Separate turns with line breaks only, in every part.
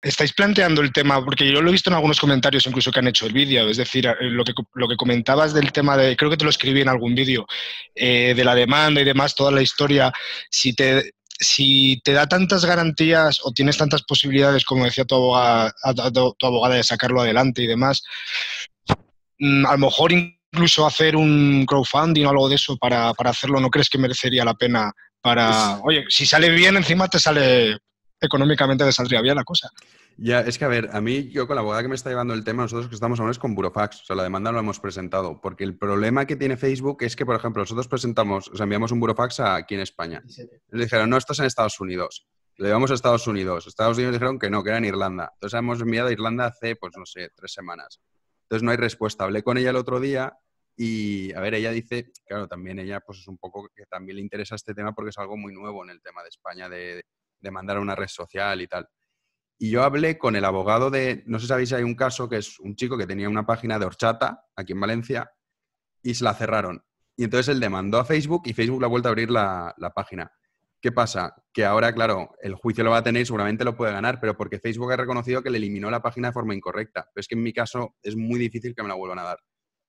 estáis planteando el tema, porque yo lo he visto en algunos comentarios incluso que han hecho el vídeo, es decir, lo que comentabas del tema de, creo que te lo escribí en algún vídeo, de la demanda y demás, toda la historia, si te da tantas garantías o tienes tantas posibilidades, como decía tu abogada, de sacarlo adelante y demás, a lo mejor incluso hacer un crowdfunding o algo de eso para hacerlo, ¿no crees que merecería la pena? Oye, si sale bien, encima te sale, económicamente te saldría bien la cosa.
Ya, es que a ver, a mí, yo con la abogada que me está llevando el tema, nosotros que estamos ahora es con Burofax, o sea, la demanda no la hemos presentado, porque el problema que tiene Facebook es que, por ejemplo, nosotros presentamos, o sea, enviamos un Burofax aquí en España. Nos dijeron, no, esto es en Estados Unidos. Lo llevamos a Estados Unidos. Estados Unidos dijeron que no, que era en Irlanda. Entonces hemos enviado a Irlanda hace, pues no sé, 3 semanas. Entonces no hay respuesta. Hablé con ella el otro día y, a ver, ella dice, claro, también ella, pues es un poco que también le interesa este tema porque es algo muy nuevo en el tema de España de mandar a una red social y tal. Y yo hablé con el abogado de, no sé si sabéis, hay un caso que es un chico que tenía una página de horchata aquí en Valencia y se la cerraron. Y entonces él demandó a Facebook y Facebook le ha vuelto a abrir la página. ¿Qué pasa? Que ahora, claro, el juicio lo va a tener y seguramente lo puede ganar, pero porque Facebook ha reconocido que le eliminó la página de forma incorrecta. Pero es que en mi caso es muy difícil que me la vuelvan a dar.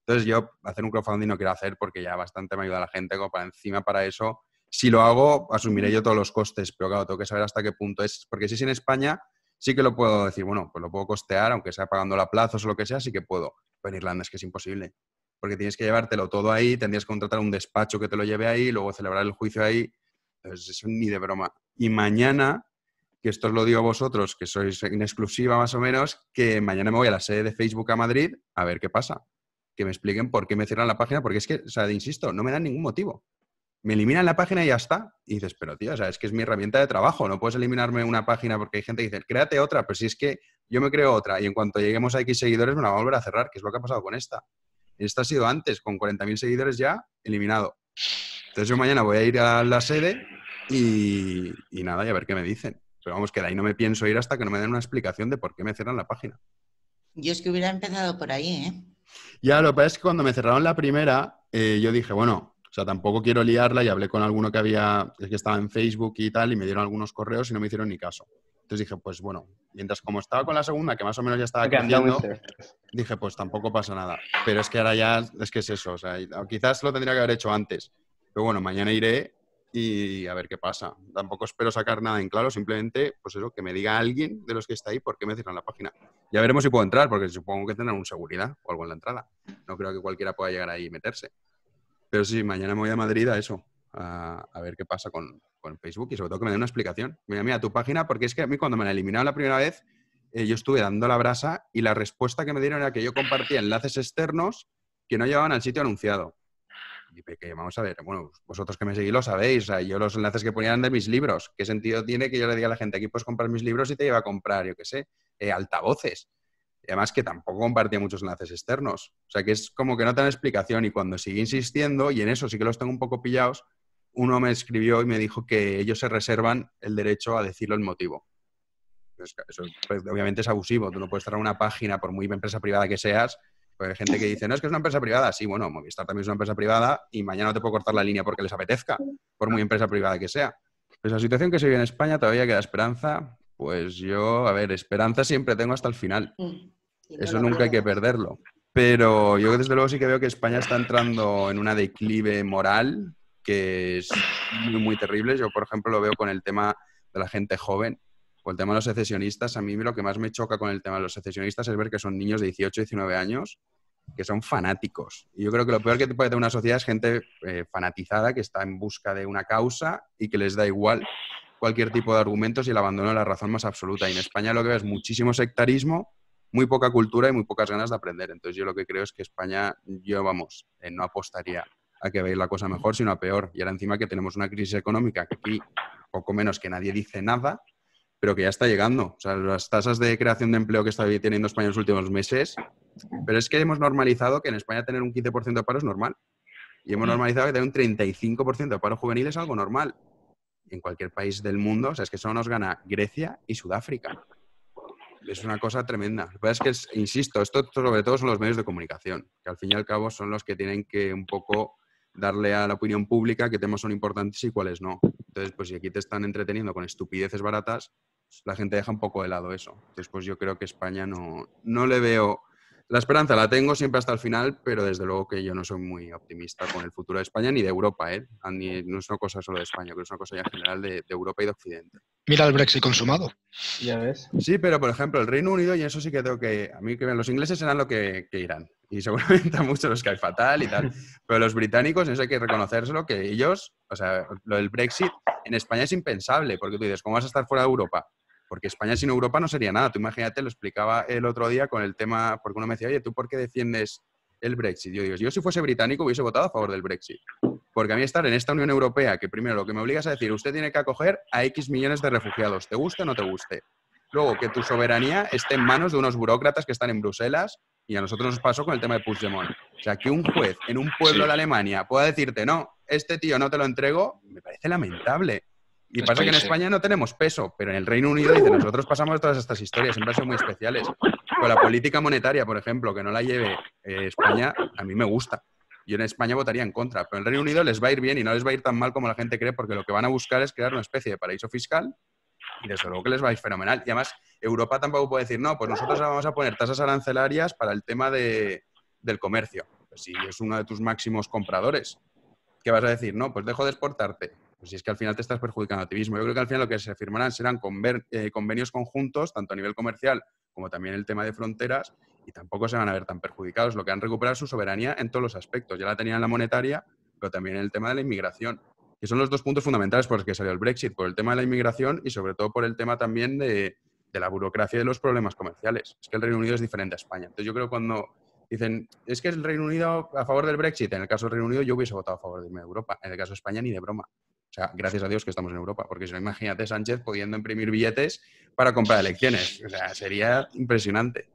Entonces yo hacer un crowdfunding no quiero hacer porque ya bastante me ayuda la gente como para encima para eso. Si lo hago, asumiré yo todos los costes, pero claro, tengo que saber hasta qué punto es. Porque si es en España, sí que lo puedo decir, bueno, pues lo puedo costear, aunque sea pagando la plazos o lo que sea, sí que puedo. Pero en Irlanda es que es imposible. Porque tienes que llevártelo todo ahí, tendrías que contratar un despacho que te lo lleve ahí, luego celebrar el juicio ahí. Entonces, eso ni de broma. Y mañana, que esto os lo digo a vosotros, que sois en exclusiva más o menos, que mañana me voy a la sede de Facebook a Madrid a ver qué pasa. Que me expliquen por qué me cierran la página, porque es que, o sea, insisto, no me dan ningún motivo. Me eliminan la página y ya está. Y dices, pero tío, o sea, es que es mi herramienta de trabajo, no puedes eliminarme una página porque hay gente que dice, créate otra, pero si es que yo me creo otra y en cuanto lleguemos a X seguidores me la voy a volver a cerrar, que es lo que ha pasado con esta. Esta ha sido antes, con 40.000 seguidores ya, eliminado. Entonces yo mañana voy a ir a la sede y nada, y a ver qué me dicen. Pero vamos, que de ahí no me pienso ir hasta que no me den una explicación de por qué me cierran la página.
Yo es que hubiera empezado por ahí, ¿eh?
Ya, lo que pasa es que cuando me cerraron la primera, yo dije, bueno, o sea, tampoco quiero liarla y hablé con alguno que estaba en Facebook y tal, y me dieron algunos correos y no me hicieron ni caso. Entonces dije, pues bueno, mientras como estaba con la segunda, que más o menos ya estaba creciendo, dije, pues tampoco pasa nada. Pero es que ahora ya, es que es eso, o sea, quizás lo tendría que haber hecho antes. Pero bueno, mañana iré y a ver qué pasa. Tampoco espero sacar nada en claro, simplemente, pues eso, que me diga alguien de los que está ahí por qué me cierran la página. Ya veremos si puedo entrar, porque supongo que tendrán un seguridad o algo en la entrada. No creo que cualquiera pueda llegar ahí y meterse. Pero sí, mañana me voy a Madrid a eso, a ver qué pasa con Facebook y sobre todo que me den una explicación. Mira, tu página, porque es que a mí cuando me la eliminaron la primera vez, yo estuve dando la brasa y la respuesta que me dieron era que yo compartía enlaces externos que no llevaban al sitio anunciado. Y que vamos a ver, bueno, vosotros que me seguís lo sabéis, o sea, yo los enlaces que ponía eran de mis libros. ¿Qué sentido tiene que yo le diga a la gente, aquí puedes comprar mis libros y te lleva a comprar, yo qué sé, altavoces? Y además que tampoco compartía muchos enlaces externos. O sea, que es como que no te dan explicación y cuando sigue insistiendo, y en eso sí que los tengo un poco pillados, uno me escribió y me dijo que ellos se reservan el derecho a decirlo el motivo. Eso pues, obviamente es abusivo. Tú no puedes cerrar una página, por muy empresa privada que seas, pues hay gente que dice, no, es que es una empresa privada. Sí, bueno, Movistar también es una empresa privada y mañana no te puedo cortar la línea porque les apetezca, por muy empresa privada que sea. Pues la situación que se vive en España todavía queda esperanza. Pues yo, a ver, esperanza siempre tengo hasta el final. Eso nunca hay que perderlo. Pero yo desde luego sí que veo que España está entrando en una declive moral que es muy, muy terrible. Yo, por ejemplo, lo veo con el tema de la gente joven o el tema de los secesionistas. A mí lo que más me choca con el tema de los secesionistas es ver que son niños de 18, 19 años que son fanáticos. Y yo creo que lo peor que te puede tener una sociedad es gente fanatizada que está en busca de una causa y que les da igual cualquier tipo de argumentos y el abandono de la razón más absoluta. Y en España lo que veo es muchísimo sectarismo, muy poca cultura y muy pocas ganas de aprender. Entonces yo lo que creo es que España, yo vamos, no apostaría a que vaya la cosa mejor, sino a peor. Y ahora encima que tenemos una crisis económica que aquí, poco menos que nadie dice nada, pero que ya está llegando. O sea, las tasas de creación de empleo que está teniendo España en los últimos meses, pero es que hemos normalizado que en España tener un 15% de paro es normal. Y hemos normalizado que tener un 35% de paro juvenil es algo normal. En cualquier país del mundo, o sea, es que solo nos gana Grecia y Sudáfrica. Es una cosa tremenda. Lo que pasa es que, insisto, esto sobre todo son los medios de comunicación, que al fin y al cabo son los que tienen que un poco darle a la opinión pública qué temas son importantes y cuáles no. Entonces, pues si aquí te están entreteniendo con estupideces baratas, la gente deja un poco de lado eso. Entonces, pues yo creo que España no le veo... La esperanza la tengo siempre hasta el final, pero desde luego que yo no soy muy optimista con el futuro de España ni de Europa, ¿eh? No es una cosa solo de España, creo que es una cosa ya general de Europa y de Occidente.
Mira el Brexit consumado.
Ya ves.
Sí, pero por ejemplo, el Reino Unido, y eso sí que tengo que... A mí que los ingleses serán lo que irán. Y seguramente a muchos los cae fatal y tal. Pero los británicos, eso hay que reconocérselo, que ellos, o sea, lo del Brexit en España es impensable, porque tú dices, ¿cómo vas a estar fuera de Europa? Porque España sin Europa no sería nada. Tú imagínate, lo explicaba el otro día con el tema, porque uno me decía, oye, ¿tú por qué defiendes el Brexit? Yo digo, yo si fuese británico hubiese votado a favor del Brexit. Porque a mí estar en esta Unión Europea, que primero lo que me obliga es a decir, usted tiene que acoger a X millones de refugiados, te guste o no te guste. Luego, que tu soberanía esté en manos de unos burócratas que están en Bruselas, y a nosotros nos pasó con el tema de Puigdemont. O sea, que un juez en un pueblo de Alemania pueda decirte, no, este tío no te lo entrego, me parece lamentable. Y pasa que en España no tenemos peso, pero en el Reino Unido, dice, nosotros pasamos de todas estas historias, siempre son muy especiales. Con la política monetaria, por ejemplo, que no la lleve España, a mí me gusta. Yo en España votaría en contra, pero en el Reino Unido les va a ir bien y no les va a ir tan mal como la gente cree, porque lo que van a buscar es crear una especie de paraíso fiscal y desde luego que les va a ir fenomenal. Y además, Europa tampoco puede decir, no, pues nosotros vamos a poner tasas arancelarias para el tema del comercio. Pues si es uno de tus máximos compradores, ¿qué vas a decir? No, pues dejo de exportarte. Pues si es que al final te estás perjudicando a ti mismo. Yo creo que al final lo que se firmarán serán convenios conjuntos, tanto a nivel comercial como también el tema de fronteras, y tampoco se van a ver tan perjudicados. Lo que han recuperado su soberanía en todos los aspectos. Ya la tenían en la monetaria, pero también en el tema de la inmigración, que son los dos puntos fundamentales por los que salió el Brexit, por el tema de la inmigración y sobre todo por el tema también de la burocracia y de los problemas comerciales. Es que el Reino Unido es diferente a España. Entonces yo creo que cuando dicen, es que el Reino Unido a favor del Brexit, en el caso del Reino Unido yo hubiese votado a favor de irme de Europa. En el caso de España ni de broma. O sea, gracias a Dios que estamos en Europa, porque si no, imagínate Sánchez pudiendo imprimir billetes para comprar elecciones. O sea, sería impresionante.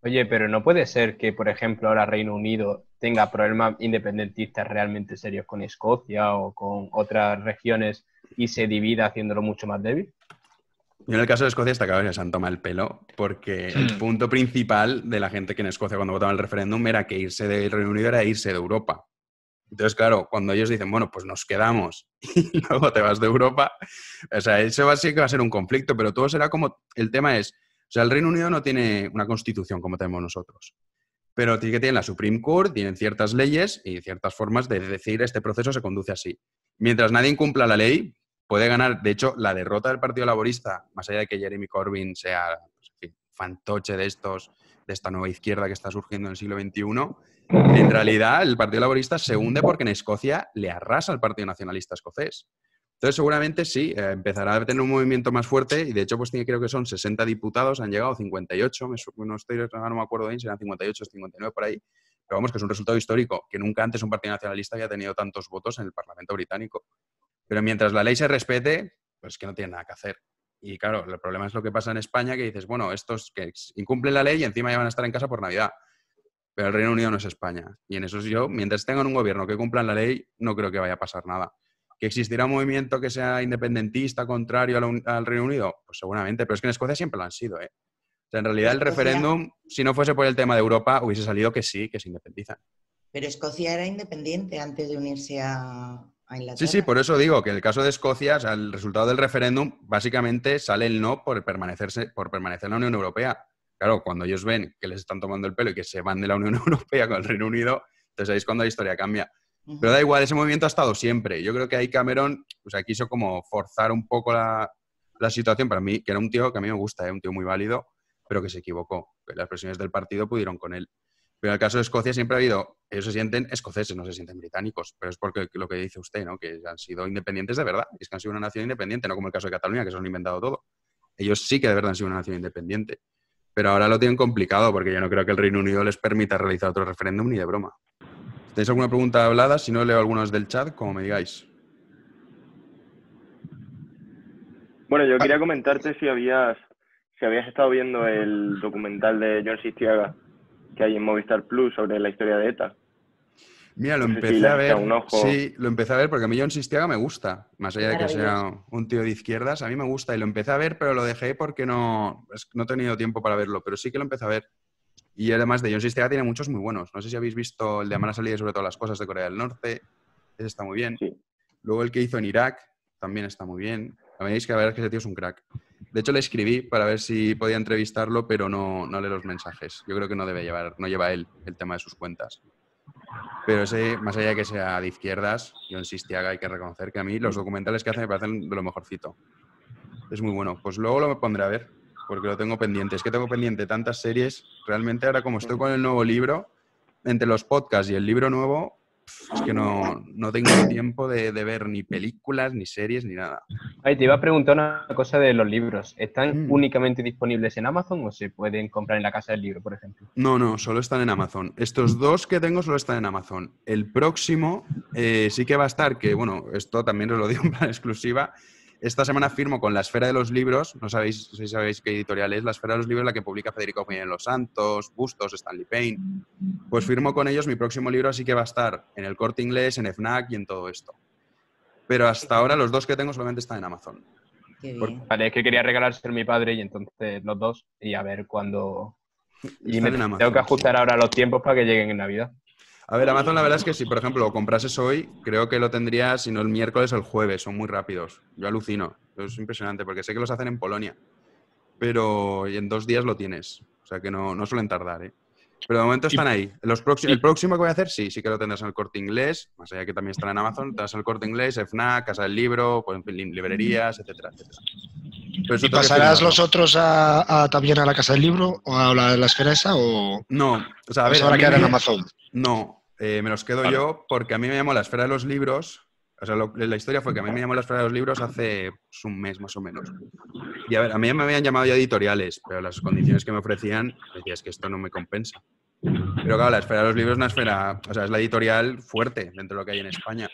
Oye, pero no puede ser que, por ejemplo, ahora Reino Unido tenga problemas independentistas realmente serios con Escocia o con otras regiones y se divida haciéndolo mucho más débil.
Yo en el caso de Escocia está claro que se han tomado el pelo, porque el punto principal de la gente que en Escocia cuando votaba el referéndum era que irse del Reino Unido era irse de Europa. Entonces, claro, cuando ellos dicen, bueno, pues nos quedamos y luego te vas de Europa, o sea, eso sí que va a ser un conflicto, pero todo será como, el tema es, o sea, el Reino Unido no tiene una constitución como tenemos nosotros, pero sí que tienen la Supreme Court, tienen ciertas leyes y ciertas formas de decir este proceso se conduce así. Mientras nadie incumpla la ley, puede ganar, de hecho, la derrota del Partido Laborista, más allá de que Jeremy Corbyn sea pues, en fin, fantoche de esta nueva izquierda que está surgiendo en el siglo XXI, en realidad el Partido Laborista se hunde porque en Escocia le arrasa al Partido Nacionalista Escocés. Entonces seguramente sí, empezará a tener un movimiento más fuerte y de hecho pues creo que son 60 diputados, han llegado 58, no me acuerdo bien, serán 58 o 59 por ahí, pero vamos que es un resultado histórico, que nunca antes un Partido Nacionalista había tenido tantos votos en el Parlamento británico. Pero mientras la ley se respete, pues que no tiene nada que hacer. Y claro, el problema es lo que pasa en España, que dices, bueno, estos que incumplen la ley y encima ya van a estar en casa por Navidad. Pero el Reino Unido no es España. Y en eso yo, mientras tengan un gobierno que cumplan la ley, no creo que vaya a pasar nada. ¿Que existirá un movimiento que sea independentista, contrario al Reino Unido? Pues seguramente, pero es que en Escocia siempre lo han sido, ¿eh? O sea, en realidad el referéndum, si no fuese por el tema de Europa, hubiese salido que sí, que se independizan.
Pero Escocia era independiente antes de unirse a Inglaterra.
Sí, por eso digo que en el caso de Escocia, o sea, el resultado del referéndum, básicamente sale el no por permanecer en la Unión Europea. Claro, cuando ellos ven que les están tomando el pelo y que se van de la Unión Europea con el Reino Unido, entonces ahí es cuando la historia cambia. Pero da igual, ese movimiento ha estado siempre. Yo creo que ahí Cameron, o sea, quiso como forzar un poco la situación para mí, que era un tío que a mí me gusta, un tío muy válido, pero que se equivocó. Las presiones del partido pudieron con él. Pero en el caso de Escocia siempre ha habido, ellos se sienten escoceses, no se sienten británicos, pero es porque lo que dice usted, ¿no? Que han sido independientes de verdad, es que han sido una nación independiente, no como el caso de Cataluña, que se lo han inventado todo. Ellos sí que de verdad han sido una nación independiente. Pero ahora lo tienen complicado porque yo no creo que el Reino Unido les permita realizar otro referéndum ni de broma. ¿Tenéis alguna pregunta hablada? Si no, leo algunas del chat, como me digáis.
Bueno, yo quería comentarte si habías estado viendo el documental de Jon Sistiaga que hay en Movistar Plus sobre la historia de ETA.
Mira, lo empecé a ver. Sí, lo empecé a ver porque a mí Jon Sistiaga me gusta. Más allá de que sea un tío de izquierdas, a mí me gusta. Y lo empecé a ver, pero lo dejé porque no he tenido tiempo para verlo. Pero sí que lo empecé a ver. Y además de Jon Sistiaga tiene muchos muy buenos. No sé si habéis visto el de Amar a Salida sobre todas las cosas de Corea del Norte. Ese está muy bien.
Sí.
Luego el que hizo en Irak también está muy bien. Veis que la verdad es que ese tío es un crack. De hecho, le escribí para ver si podía entrevistarlo, pero no lee los mensajes. Yo creo que no lleva él el tema de sus cuentas. Pero ese, más allá de que sea de izquierdas, Jon Sistiaga, hay que reconocer que a mí los documentales que hace me parecen de lo mejorcito. Es muy bueno. Pues luego lo pondré a ver, porque lo tengo pendiente. Es que tengo pendiente tantas series. Realmente ahora, como estoy con el nuevo libro, entre los podcasts y el libro nuevo, es que no tengo tiempo de ver ni películas, ni series, ni nada.
Ay, te iba a preguntar una cosa de los libros. ¿Están únicamente disponibles en Amazon o se pueden comprar en la Casa del Libro, por ejemplo?
No, solo están en Amazon. Estos dos que tengo solo están en Amazon. El próximo sí que va a estar, que bueno, esto también os lo digo en plan exclusiva. Esta semana firmo con La Esfera de los Libros, no sabéis si sabéis qué editorial es, La Esfera de los Libros, la que publica Federico Jiménez Los Santos, Bustos, Stanley Payne. Pues firmo con ellos mi próximo libro, así que va a estar en el Corte Inglés, en FNAC y en todo esto. Pero hasta ahora los dos que tengo solamente están en Amazon.
Qué bien.
Vale, es que quería regalárselo a mi padre y entonces los dos y a ver cuándo... Y
Están
me
en Amazon,
tengo que ajustar
sí.
ahora los tiempos para que lleguen en Navidad.
A ver, Amazon la verdad es que si, por ejemplo, lo comprases hoy, creo que lo tendrías, si no el miércoles o el jueves, son muy rápidos. Yo alucino, es impresionante, porque sé que los hacen en Polonia, pero en 2 días lo tienes, o sea que no suelen tardar, ¿eh? Pero de momento están ahí. El próximo que voy a hacer, sí que lo tendrás en el Corte Inglés, más allá que también estará en Amazon, tendrás en el Corte Inglés, FNAC, Casa del Libro, pues, en librerías, etcétera, etcétera. Pero eso
¿Y
tengo que
pasarás
firmarlo.
los otros también a la Casa del Libro o a la esfera esa o
No, o sea, a ver,
se van
a
a
mí
quedar en
me-
Amazon?
No, me los quedo
Vale.
yo porque a mí me llamó La Esfera de los Libros. O sea, la historia fue que a mí me llamó La Esfera de los Libros hace pues, un mes más o menos. Y a ver, a mí me habían llamado ya editoriales, pero las condiciones que me ofrecían, decía, es que esto no me compensa. Pero claro, La Esfera de los Libros es una esfera, o sea, es la editorial fuerte dentro de lo que hay en España.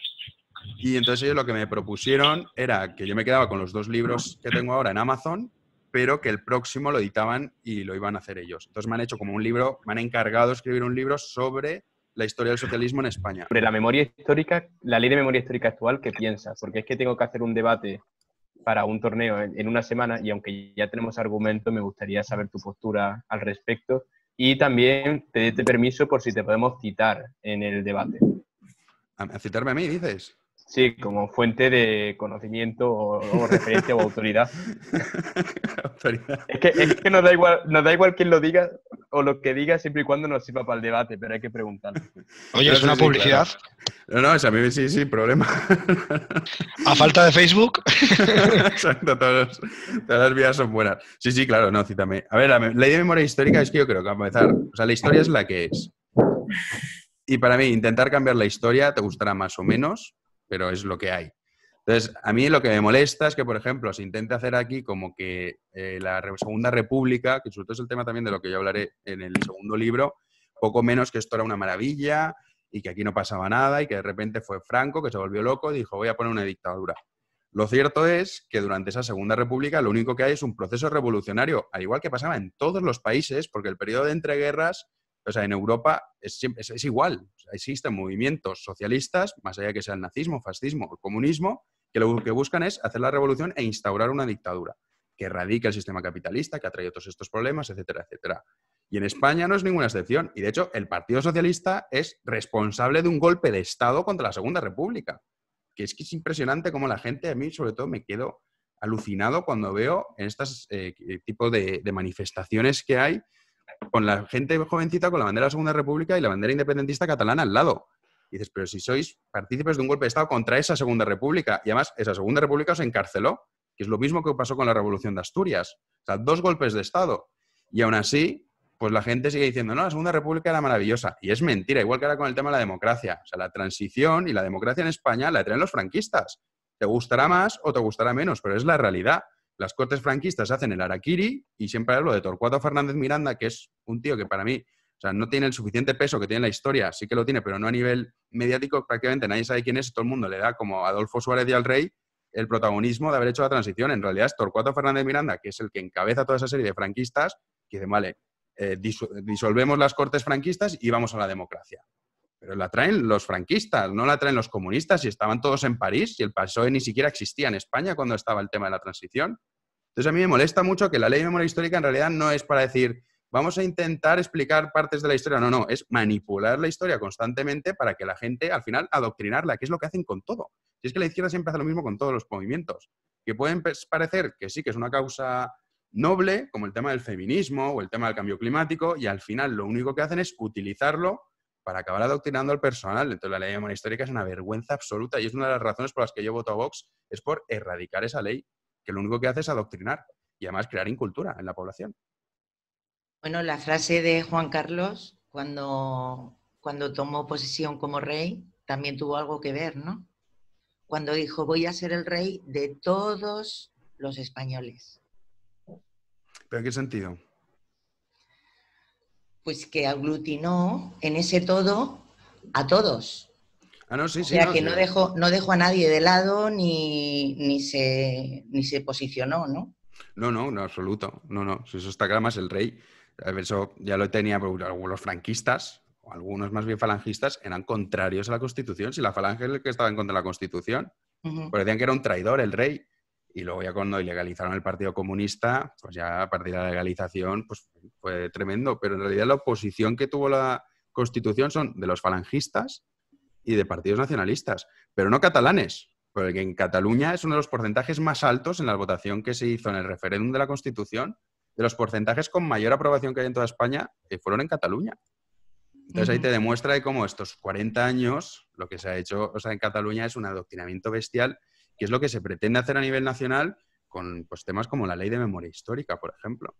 Y entonces ellos lo que me propusieron era que yo me quedaba con los 2 libros que tengo ahora en Amazon, pero que el próximo lo editaban y lo iban a hacer ellos. Entonces me han hecho como un libro, me han encargado de escribir un libro sobre la historia del socialismo en España.
Sobre la memoria histórica, la ley de memoria histórica actual, ¿qué piensas? Porque es que tengo que hacer un debate para un torneo en una semana y aunque ya tenemos argumentos, me gustaría saber tu postura al respecto y también pedirte permiso por si te podemos citar en el debate.
¿A citarme a mí, dices?
Sí, como fuente de conocimiento o referencia o autoridad.
Autoridad.
Es que nos da igual quién lo diga o lo que diga siempre y cuando nos sirva para el debate, pero hay que preguntarlo.
Oye,
Pero
es una
sí,
publicidad.
claro. No, es a mí sí, problema.
A falta de Facebook.
Exacto, todas las vías son buenas. Sí, claro, no, cítame. A ver, la ley de memoria histórica es que yo creo que, a empezar, o sea, la historia es la que es. Y para mí, intentar cambiar la historia te gustará más o menos, pero es lo que hay. Entonces, a mí lo que me molesta es que, por ejemplo, se intente hacer aquí como que la Segunda República, que sobre todo es el tema también de lo que yo hablaré en el segundo libro, poco menos que esto era una maravilla y que aquí no pasaba nada y que de repente fue Franco, que se volvió loco y dijo, voy a poner una dictadura. Lo cierto es que durante esa Segunda República lo único que hay es un proceso revolucionario, al igual que pasaba en todos los países, porque el periodo de entreguerras, o sea, en Europa es igual. O sea, existen movimientos socialistas, más allá de que sea el nazismo, fascismo o comunismo, que lo que buscan es hacer la revolución e instaurar una dictadura que erradique el sistema capitalista, que ha traído todos estos problemas, etcétera, etcétera. Y en España no es ninguna excepción. Y de hecho, el Partido Socialista es responsable de un golpe de Estado contra la Segunda República. Que es impresionante cómo la gente, a mí sobre todo me quedo alucinado cuando veo en estos tipos de manifestaciones que hay con la gente jovencita con la bandera de la Segunda República y la bandera independentista catalana al lado. Y dices, pero si sois partícipes de un golpe de Estado contra esa Segunda República, y además esa Segunda República os encarceló, que es lo mismo que pasó con la Revolución de Asturias. O sea, 2 golpes de Estado. Y aún así, pues la gente sigue diciendo, no, la Segunda República era maravillosa. Y es mentira, igual que ahora con el tema de la democracia. O sea, la transición y la democracia en España la traen los franquistas. Te gustará más o te gustará menos, pero es la realidad. Las Cortes franquistas hacen el harakiri y siempre hablo de Torcuato Fernández Miranda, que es un tío que para mí, o sea, no tiene el suficiente peso que tiene la historia, sí que lo tiene, pero no a nivel mediático, prácticamente nadie sabe quién es, todo el mundo le da como a Adolfo Suárez y al Rey el protagonismo de haber hecho la transición. En realidad es Torcuato Fernández Miranda, que es el que encabeza toda esa serie de franquistas, que dicen, vale, disolvemos las Cortes franquistas y vamos a la democracia. Pero la traen los franquistas, no la traen los comunistas, y estaban todos en París, y el PSOE ni siquiera existía en España cuando estaba el tema de la transición. Entonces a mí me molesta mucho que la ley de memoria histórica en realidad no es para decir, vamos a intentar explicar partes de la historia, no, es manipular la historia constantemente para que la gente, al final, adoctrinarla, que es lo que hacen con todo. Si es que la izquierda siempre hace lo mismo con todos los movimientos. que pueden parecer que sí que es una causa noble, como el tema del feminismo o el tema del cambio climático, y al final lo único que hacen es utilizarlo para acabar adoctrinando al personal. Entonces la ley de memoria histórica es una vergüenza absoluta y es una de las razones por las que yo voto a Vox, es por erradicar esa ley, que lo único que hace es adoctrinar y además crear incultura en la población.
Bueno, la frase de Juan Carlos cuando tomó posesión como rey también tuvo algo que ver, ¿no? Cuando dijo, voy a ser el rey de todos los españoles.
¿Pero en qué sentido?
Pues que aglutinó en ese todo a todos.
Ah, no, sí,
O
sí.
sea,
No,
que
sí.
no dejó a nadie de lado ni se posicionó, ¿no?
No, en absoluto. No. Si eso está claro, más el rey. Eso ya lo tenía, porque algunos franquistas, o algunos más bien falangistas, eran contrarios a la Constitución. Si la falange es el que estaba en contra de la Constitución, pues decían que era un traidor el rey. Y luego ya cuando ilegalizaron el Partido Comunista, pues ya a partir de la legalización pues fue tremendo. Pero en realidad la oposición que tuvo la Constitución son de los falangistas y de partidos nacionalistas, pero no catalanes, porque en Cataluña es uno de los porcentajes más altos en la votación que se hizo en el referéndum de la Constitución, de los porcentajes con mayor aprobación que hay en toda España, que fueron en Cataluña. Entonces ahí te demuestra de cómo estos 40 años lo que se ha hecho, o sea, en Cataluña es un adoctrinamiento bestial, que es lo que se pretende hacer a nivel nacional con pues, temas como la ley de memoria histórica, por ejemplo.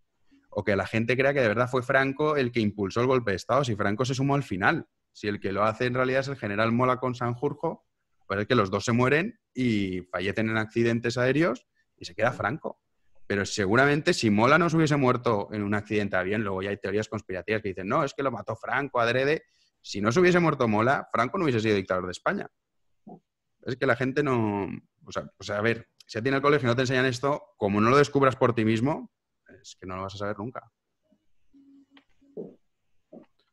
O que la gente crea que de verdad fue Franco el que impulsó el golpe de Estado, si Franco se sumó al final. Si el que lo hace en realidad es el general Mola con Sanjurjo, pues es que los dos se mueren y fallecen en accidentes aéreos y se queda Franco. Pero seguramente si Mola no se hubiese muerto en un accidente de avión, luego ya hay teorías conspirativas que dicen, no, es que lo mató Franco adrede. Si no se hubiese muerto Mola, Franco no hubiese sido dictador de España. Es que la gente no... O sea, a ver, si a ti en el colegio no te enseñan esto, como no lo descubras por ti mismo, es que no lo vas a saber nunca.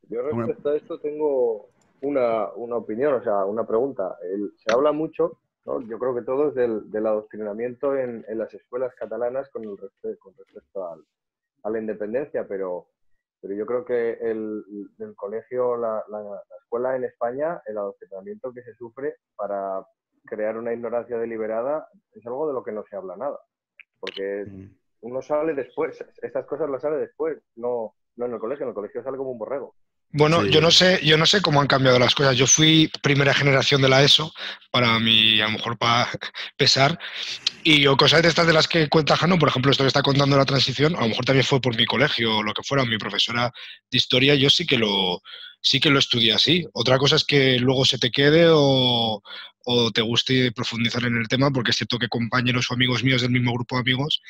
Yo respecto a esto tengo una opinión, o sea, una pregunta. Se habla mucho, ¿no? Yo creo que todos del adoctrinamiento en las escuelas catalanas con respecto a la independencia, pero yo creo que el colegio, la escuela en España, el adoctrinamiento que se sufre para crear una ignorancia deliberada es algo de lo que no se habla nada. Porque uno sale después, estas cosas las sale después, no en el colegio sale como un borrego.
Bueno,
Sí.
yo no sé cómo han cambiado las cosas. Yo fui primera generación de la ESO, para mí, a lo mejor para pesar, y yo cosas de estas de las que cuenta Jano, por ejemplo, esto que está contando la transición, a lo mejor también fue por mi colegio o lo que fuera, mi profesora de historia, yo sí que lo estudié así. Otra cosa es que luego se te quede o te guste profundizar en el tema, porque es cierto que compañeros o amigos míos del mismo grupo de amigos,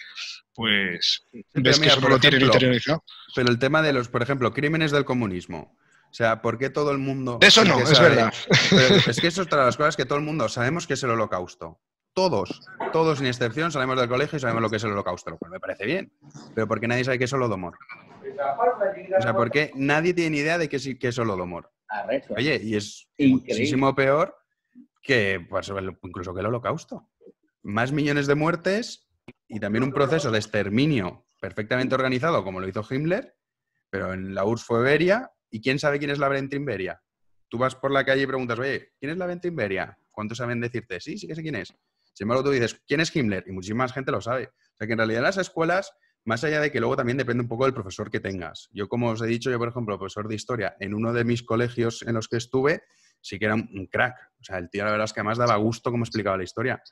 pues ves que
mira,
eso no
por
lo tienen
ejemplo,
interiorizado.
Pero el tema de los, por ejemplo, crímenes del comunismo. O sea, ¿por qué todo el mundo...
Eso no, es verdad.
Pero es que eso es otra de las cosas que todo el mundo sabemos que es el Holocausto. Todos sin excepción, salimos del colegio y sabemos lo que es el Holocausto, lo cual me parece bien. Pero ¿por qué nadie sabe qué es Holodomor? O sea, ¿por qué nadie tiene ni idea de qué es Holodomor? Oye, y es muchísimo peor que, pues, incluso que el Holocausto. Más millones de muertes y también un proceso de exterminio perfectamente organizado, como lo hizo Himmler, pero en la URSS fue Beria. ¿Y quién sabe quién es la Brentin Beria? Tú vas por la calle y preguntas, oye, ¿quién es la Brentin Beria? ¿Cuántos saben decirte? Sí que sé quién es. Sin embargo, tú dices, ¿quién es Himmler? Y muchísima gente lo sabe. O sea, que en realidad en las escuelas, más allá de que luego también depende un poco del profesor que tengas. Yo, como os he dicho, yo, por ejemplo, profesor de historia, en uno de mis colegios en los que estuve, sí que era un crack. O sea, el tío, la verdad es que además daba gusto cómo explicaba la historia.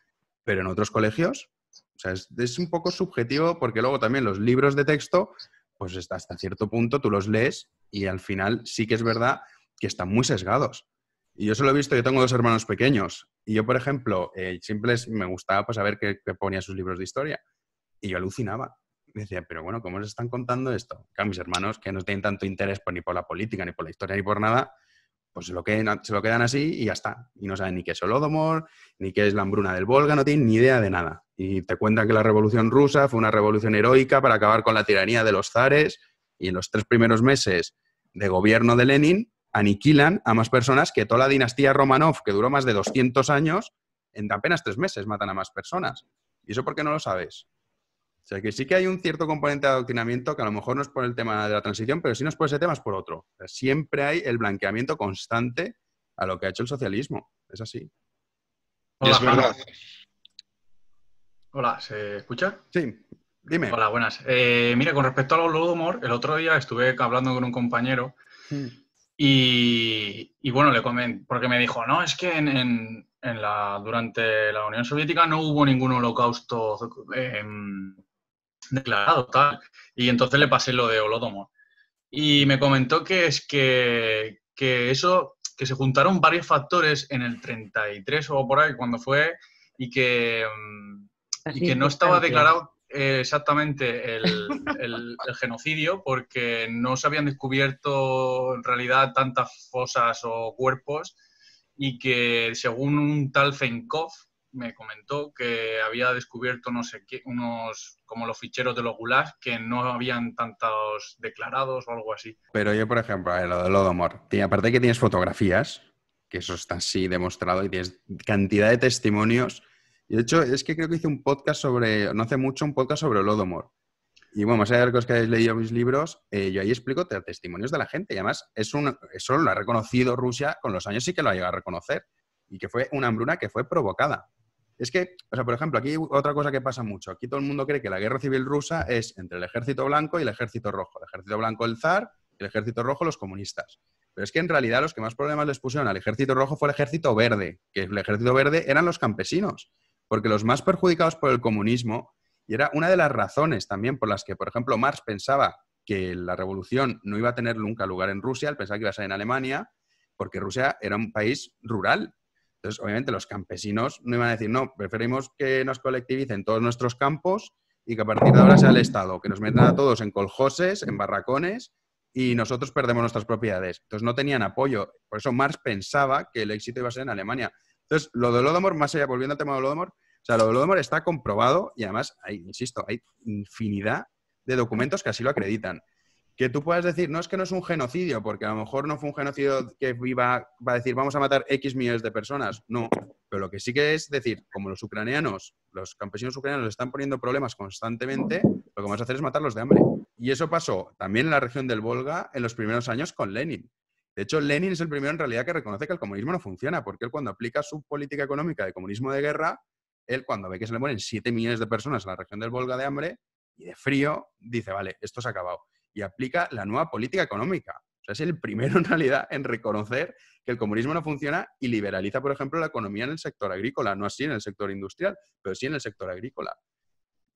Pero en otros colegios, o sea, es un poco subjetivo, porque luego también los libros de texto, pues hasta cierto punto tú los lees y al final sí que es verdad que están muy sesgados. Y yo se lo he visto, yo tengo 2 hermanos pequeños y yo, por ejemplo, siempre me gustaba pues, saber qué ponía sus libros de historia y yo alucinaba. Y decía, pero bueno, ¿cómo les están contando esto? Claro, mis hermanos, que no tienen tanto interés ni por la política, ni por la historia, ni por nada, pues se lo quedan así y ya está. Y no saben ni qué es Holodomor, ni qué es la hambruna del Volga, no tienen ni idea de nada. Y te cuentan que la Revolución Rusa fue una revolución heroica para acabar con la tiranía de los zares y en los 3 primeros meses de gobierno de Lenin aniquilan a más personas que toda la dinastía Romanov, que duró más de 200 años, en apenas 3 meses matan a más personas. ¿Y eso por qué no lo sabes? O sea, que sí que hay un cierto componente de adoctrinamiento que a lo mejor no es por el tema de la transición, pero sí no es por ese tema, es por otro. O sea, siempre hay el blanqueamiento constante a lo que ha hecho el socialismo. Es así.
Y es verdad.
Hola, ¿se escucha?
Sí, dime.
Hola, buenas. Mira, con respecto al Holodomor, el otro día estuve hablando con un compañero y bueno, le comenté, porque me dijo, no, es que durante la Unión Soviética no hubo ningún holocausto declarado, tal. Y entonces le pasé lo de Holodomor. Y me comentó que eso, que se juntaron varios factores en el 33 o por ahí, cuando fue, y que no estaba declarado exactamente el genocidio porque no se habían descubierto en realidad tantas fosas o cuerpos y que según un tal Fenkov me comentó que había descubierto no sé qué, unos como los ficheros de los gulags que no habían tantos declarados o algo así.
Pero yo, por ejemplo, a ver, lo del Holodomor, aparte de que tienes fotografías, que eso está así demostrado, y tienes cantidad de testimonios. Y de hecho, es que creo que hice un podcast no hace mucho, un podcast sobre el Holodomor. Y bueno, más allá de los que hayáis leído mis libros, yo ahí explico testimonios de la gente. Y además, eso lo ha reconocido Rusia, con los años sí que lo ha llegado a reconocer. Y que fue una hambruna que fue provocada. Es que, o sea, por ejemplo, aquí hay otra cosa que pasa mucho. Aquí todo el mundo cree que la guerra civil rusa es entre el ejército blanco y el ejército rojo. El ejército blanco, el zar, y el ejército rojo, los comunistas. Pero es que en realidad los que más problemas les pusieron al ejército rojo fue el ejército verde, que el ejército verde eran los campesinos. Porque los más perjudicados por el comunismo, y era una de las razones también por las que, por ejemplo, Marx pensaba que la revolución no iba a tener nunca lugar en Rusia, él pensaba que iba a ser en Alemania, porque Rusia era un país rural. Entonces, obviamente, los campesinos no iban a decir, no, preferimos que nos colectivicen todos nuestros campos y que a partir de ahora sea el Estado, que nos metan a todos en coljoses, en barracones, y nosotros perdemos nuestras propiedades. Entonces, no tenían apoyo. Por eso Marx pensaba que el éxito iba a ser en Alemania. Entonces, lo de Holodomor, más allá, volviendo al tema de Holodomor, o sea, lo de Holodomor está comprobado y además, insisto, hay infinidad de documentos que así lo acreditan. Que tú puedas decir, no es que no es un genocidio, porque a lo mejor no fue un genocidio que va a decir, vamos a matar X millones de personas. No, pero lo que sí que es decir, como los ucranianos, los campesinos ucranianos están poniendo problemas constantemente, lo que vamos a hacer es matarlos de hambre. Y eso pasó también en la región del Volga en los primeros años con Lenin. De hecho, Lenin es el primero en realidad que reconoce que el comunismo no funciona, porque él cuando aplica su política económica de comunismo de guerra, él cuando ve que se le mueren 7 millones de personas en la región del Volga de hambre y de frío, dice, vale, esto se ha acabado. Y aplica la nueva política económica. O sea, es el primero en realidad en reconocer que el comunismo no funciona y liberaliza, por ejemplo, la economía en el sector agrícola, no así en el sector industrial, pero sí en el sector agrícola.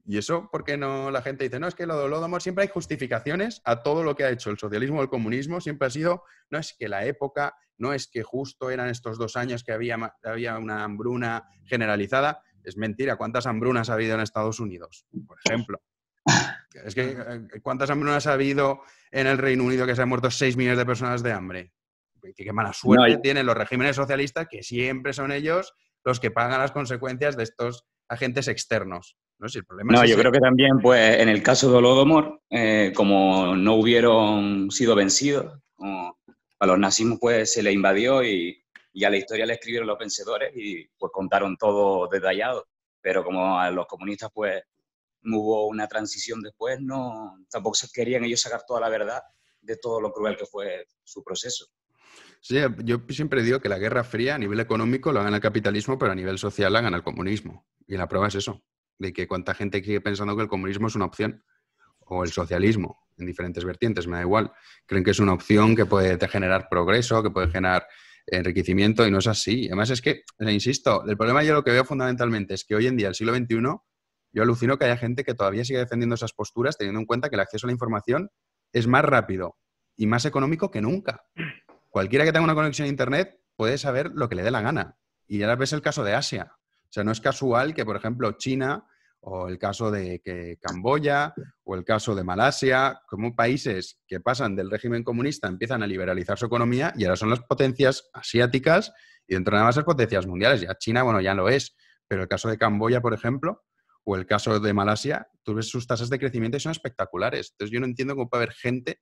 Y eso, ¿por qué no la gente dice, no, es que lo de Holodomor, siempre hay justificaciones a todo lo que ha hecho el socialismo o el comunismo, siempre ha sido, no es que la época, no es que justo eran estos 2 años que había una hambruna generalizada. Es mentira, ¿cuántas hambrunas ha habido en Estados Unidos, por ejemplo? Es que, ¿cuántas hambrunas ha habido en el Reino Unido que se han muerto 6 millones de personas de hambre? Qué mala suerte tienen los regímenes socialistas, que siempre son ellos los que pagan las consecuencias de estos agentes externos. No sé, el problema es
yo creo que también, pues, en el caso de Holodomor, como no hubieron sido vencidos, a los nazismos pues se les invadió y a la historia le escribieron los vencedores y pues contaron todo detallado. Pero como a los comunistas pues no hubo una transición después, tampoco se querían ellos sacar toda la verdad de todo lo cruel que fue su proceso.
Sí, yo siempre digo que la Guerra Fría a nivel económico lo gana el capitalismo, pero a nivel social la gana el comunismo. Y la prueba es eso, de que cuánta gente sigue pensando que el comunismo es una opción, o el socialismo, en diferentes vertientes, me da igual. Creen que es una opción que puede generar progreso, que puede generar enriquecimiento, y no es así. Además es que, insisto, el problema yo lo que veo fundamentalmente es que hoy en día, el siglo XXI, yo alucino que haya gente que todavía sigue defendiendo esas posturas, teniendo en cuenta que el acceso a la información es más rápido y más económico que nunca. Cualquiera que tenga una conexión a Internet puede saber lo que le dé la gana. Y ahora ves el caso de Asia. O sea, no es casual que, por ejemplo, China, o el caso de Camboya, o el caso de Malasia, como países que pasan del régimen comunista empiezan a liberalizar su economía y ahora son las potencias asiáticas y dentro de nada más las potencias mundiales. Ya China, bueno, ya lo es. Pero el caso de Camboya, por ejemplo, o el caso de Malasia, tú ves sus tasas de crecimiento y son espectaculares. Entonces yo no entiendo cómo puede haber gente